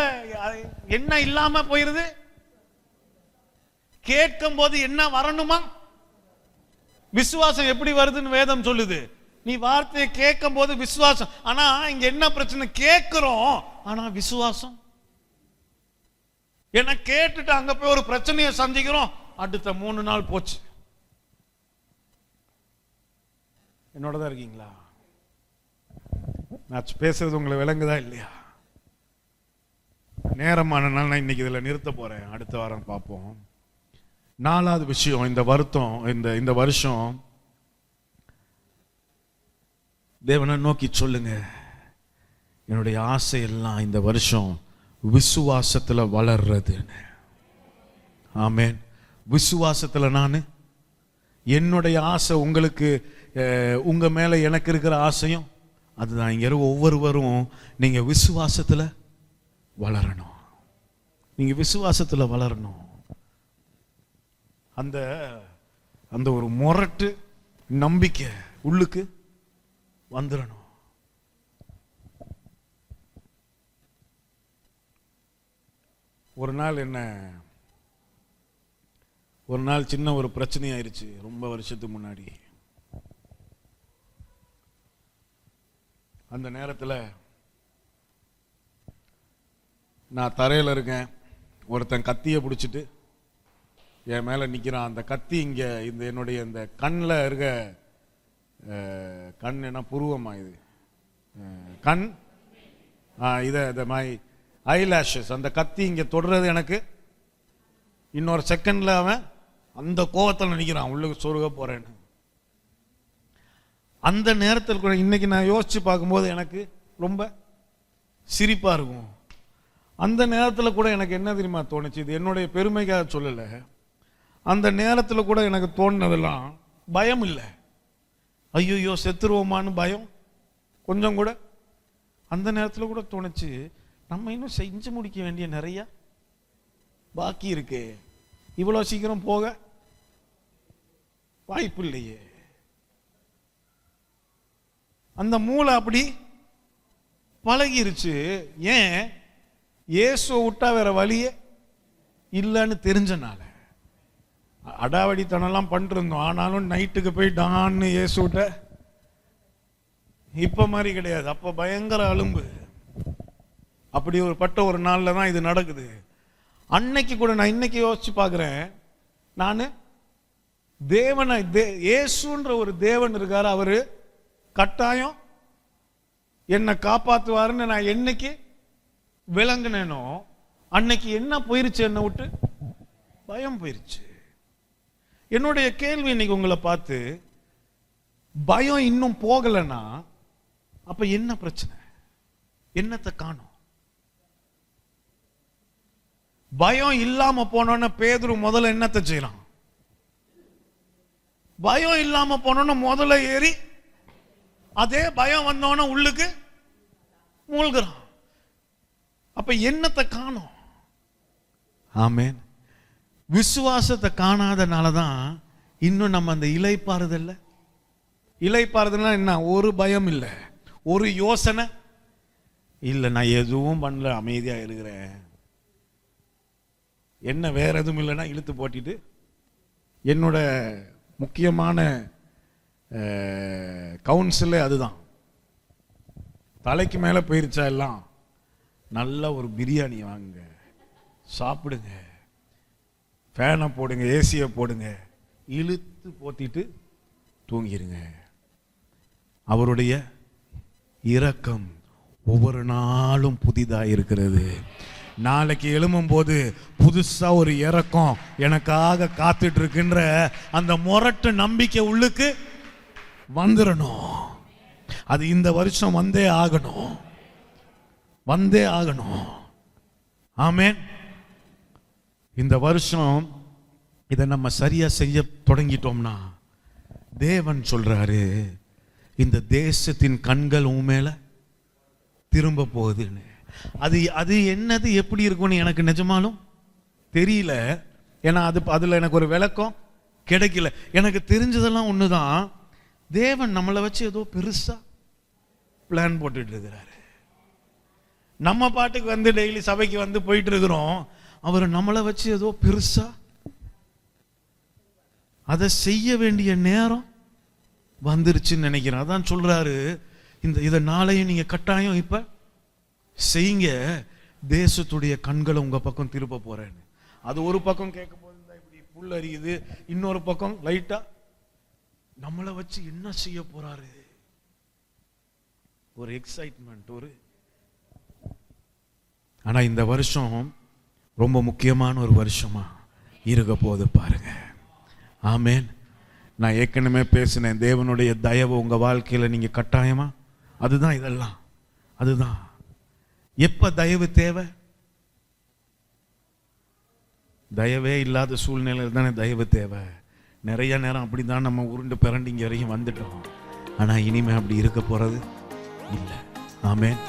என்ன இல்லாம போயிருது? கேட்கும் போது என்ன வரணுமா? விசுவாசம் எப்படி வருதுன்னு வேதம் சொல்லுது. நீ வார்த்தையை கேட்கும் போது விசுவாசம். ஆனா இங்க என்ன பிரச்சனை? கேட்கிறோம் ஆனா விசுவாசம் என்ன? கேட்டுட்டு அங்க போய் ஒரு பிரச்சனையை சந்திக்கிறோம், அடுத்த 3 நாள் போச்சு. என்னோட தான் இருக்கீங்களா? நான் பேசுறது உங்களை விளங்குதா இல்லையா? நேரமான நாள் நான் இன்னைக்கு இதுல நிறுத்த போறேன். அடுத்த வாரம் பார்ப்போம். 4வது விஷயம், இந்த வருத்தம், இந்த வருஷம் தேவனை நோக்கி சொல்லுங்க, என்னுடைய ஆசை எல்லாம் இந்த வருஷம் விசுவாசத்துல வளர்றது. ஆமென். விசுவாசத்துல நான், என்னுடைய ஆசை உங்களுக்கு, உங்க மேல எனக்கு இருக்கிற ஆசையும் அதுதான். இங்க ஒவ்வொருவரும் நீங்க விசுவாசத்துல வளரணும். நீங்க விசுவாசத்துல வளரணும். அந்த அந்த ஒரு முரட்டு நம்பிக்கை உள்ளுக்கு வந்துடணும். ஒரு நாள் சின்ன ஒரு பிரச்சனை ஆயிருச்சு, ரொம்ப வருஷத்துக்கு முன்னாடி. அந்த நேரத்தில் நான் தரையில் இருக்கேன், ஒருத்தன் கத்தியை பிடிச்சிட்டு என் மேலே நிற்கிறான். அந்த கத்தி இங்கே இந்த என்னுடைய இந்த கண்ணில் இருக்க, கண் என்ன புருவமா இது, கண் இதை மை ஐலாஷஸ், அந்த கத்தி இங்கே தொடுறது எனக்கு. இன்னொரு செகண்டில் அவன் அந்த கோவத்தில் நினைக்கிறான், உள்ளுக்கு சொருக போகிறேன்னு. அந்த நேரத்தில் கூட இன்னைக்கு நான் யோசித்து பார்க்கும்போது எனக்கு ரொம்ப சிரிப்பாக இருக்கும். அந்த நேரத்தில் கூட எனக்கு என்ன தெரியுமா தோணுச்சு? இது என்னுடைய பெருமைக்காக சொல்லலை. அந்த நேரத்தில் கூட எனக்கு தோணுனதெல்லாம் பயம் இல்லை. ஐயோ செத்துருவோமான்னு பயம் கொஞ்சம் கூட. அந்த நேரத்தில் கூட தோணுச்சு, நம்ம இன்னும் செஞ்சு முடிக்க வேண்டிய நிறைய பாக்கி இருக்கு. இவ்வளவு சீக்கிரம் போக வாய்ப்பு இல்லையே. அந்த மூளை அப்படி பழகிருச்சு. ஏன்? இயேசுவை விட்டா வேற வழியே இல்லைன்னு தெரிஞ்சனால. அடாவடித்தனெல்லாம் பண்ணிருந்தோம். ஆனாலும் நைட்டுக்கு போய் டான்னு இயேசு விட்ட இப்ப மாதிரி கிடையாது. அப்ப பயங்கர அலும்பு. அப்படி ஒரு பட்ட ஒரு நாள்ல தான் இது நடக்குது. அன்னைக்கு கூட நான் இன்னைக்கு யோசிச்சு பார்க்கிறேன். நான் தேவனை இயேசுன்ற ஒரு தேவன் இருக்காரு. அவரு கட்டாயம் என்னை காப்பாத்துவாருன்னு நான் என்னைக்கு விளங்குனேனோ அன்னைக்கு என்ன போயிருச்சு? என்னை விட்டு பயம் போயிருச்சு. என்னுடைய கேள்வி இன்னைக்கு உங்களை பார்த்து, பயம் இன்னும் போகலன்னா அப்ப என்ன பிரச்சனை? என்னத்தை காணோம்? பயம் இல்லாம போனோன்னு பேதுரு முதல்ல என்னத்தை செய்யறான்? பயம் இல்லாம போனோன்னு முதல்ல ஏறி அதே பயம் வந்தோன்னு உள்ளுக்கு மூழ்கிறான். அப்ப என்னத்தை காணோம்? ஆமென். விசுவாசத்தை காணாதனாலதான் இன்னும் நம்ம அந்த இளைப்பாறுதல்ல. இளைப்பாறுதல்னா என்ன? ஒரு பயம் இல்லை, ஒரு யோசனை இல்லை, நான் எதுவும் பண்ணல, அமைதியா இருக்கிறேன். என்ன வேற எதுவும் இல்லைன்னா இழுத்து போட்டிட்டு என்னோட முக்கியமான கவுன்சிலே அதுதான். தலைக்கு மேல போயிருச்சா எல்லாம், நல்ல ஒரு பிரியாணி வாங்குங்க, சாப்பிடுங்க, ஃபேனை போடுங்க, ஏசியை போடுங்க, இழுத்து போத்திட்டு தூங்கிடுங்க. அவருடைய இரக்கம் ஒவ்வொரு நாளும் புதிதாக இருக்கிறது. நாளைக்கு எழும்பும் போது புதுசா ஒரு இரக்கம் எனக்காக காத்துட்டு இருக்கின்ற அந்த முரட்டு நம்பிக்கை உள்ளுக்கு வந்துடணும். அது இந்த வருஷம் வந்தே ஆகணும், வந்தே ஆகணும். ஆமென். இந்த வருஷம் இதை நம்ம சரியா செய்ய தொடங்கிட்டோம்னா தேவன் சொல்றாரு, இந்த தேசத்தின் கண்கள் உன் மேல திரும்ப போகுதுன்னு. அது என்னது எப்படி இருக்கும்னு எனக்கு நிஜமாலும் தெரியல. ஏன்னா அதுல எனக்கு ஒரு விளக்கம் கிடைக்கல. எனக்கு தெரிஞ்சதெல்லாம் ஒண்ணுதான், தேவன் நம்மளை வச்சு ஏதோ பெருசா பிளான் போட்டுட்டு இருக்கிறாரு. நம்ம பாட்டுக்கு வந்து டெய்லி சபைக்கு வந்து போயிட்டு இருக்கிறோம். அவர் நம்மளை வச்சு ஏதோ பெருசா அதை செய்ய வேண்டிய நேரம் வந்துருச்சுன்னு நினைக்கிறேன். அதான் சொல்றாரு, இதை நாளையும் நீங்க கட்டாயம் இப்ப செய்யுங்க, தேசத்துடைய கண்களை உங்க பக்கம் திருப்ப போறேன்னு. அது ஒரு பக்கம் கேட்கும் போது இப்படி புல் அறியுது, இன்னொரு பக்கம் லைட்டா நம்மளை வச்சு என்ன செய்ய போறாரு, ஒரு எக்ஸைட்மெண்ட், ஒரு. ஆனா இந்த வருஷம் ரொம்ப முக்கியமான ஒரு வருஷமா இருக்க போது பாருங்க. ஆமென். நான் ஏற்கனவே பேசினேன், தேவனுடைய தயவு உங்க வாழ்க்கையில நீங்க கட்டாயமா, அதுதான் இதெல்லாம். அதுதான் எப்ப தயவு தேவை? தயவே இல்லாத சூழ்நிலையில் தானே தயவு தேவை. நிறைய நேரம் அப்படிதான் நம்ம உருண்டு பிறண்டு இங்க வரையும் வந்துட்டோம். ஆனா இனிமே அப்படி இருக்க போறது இல்லை. ஆமென்.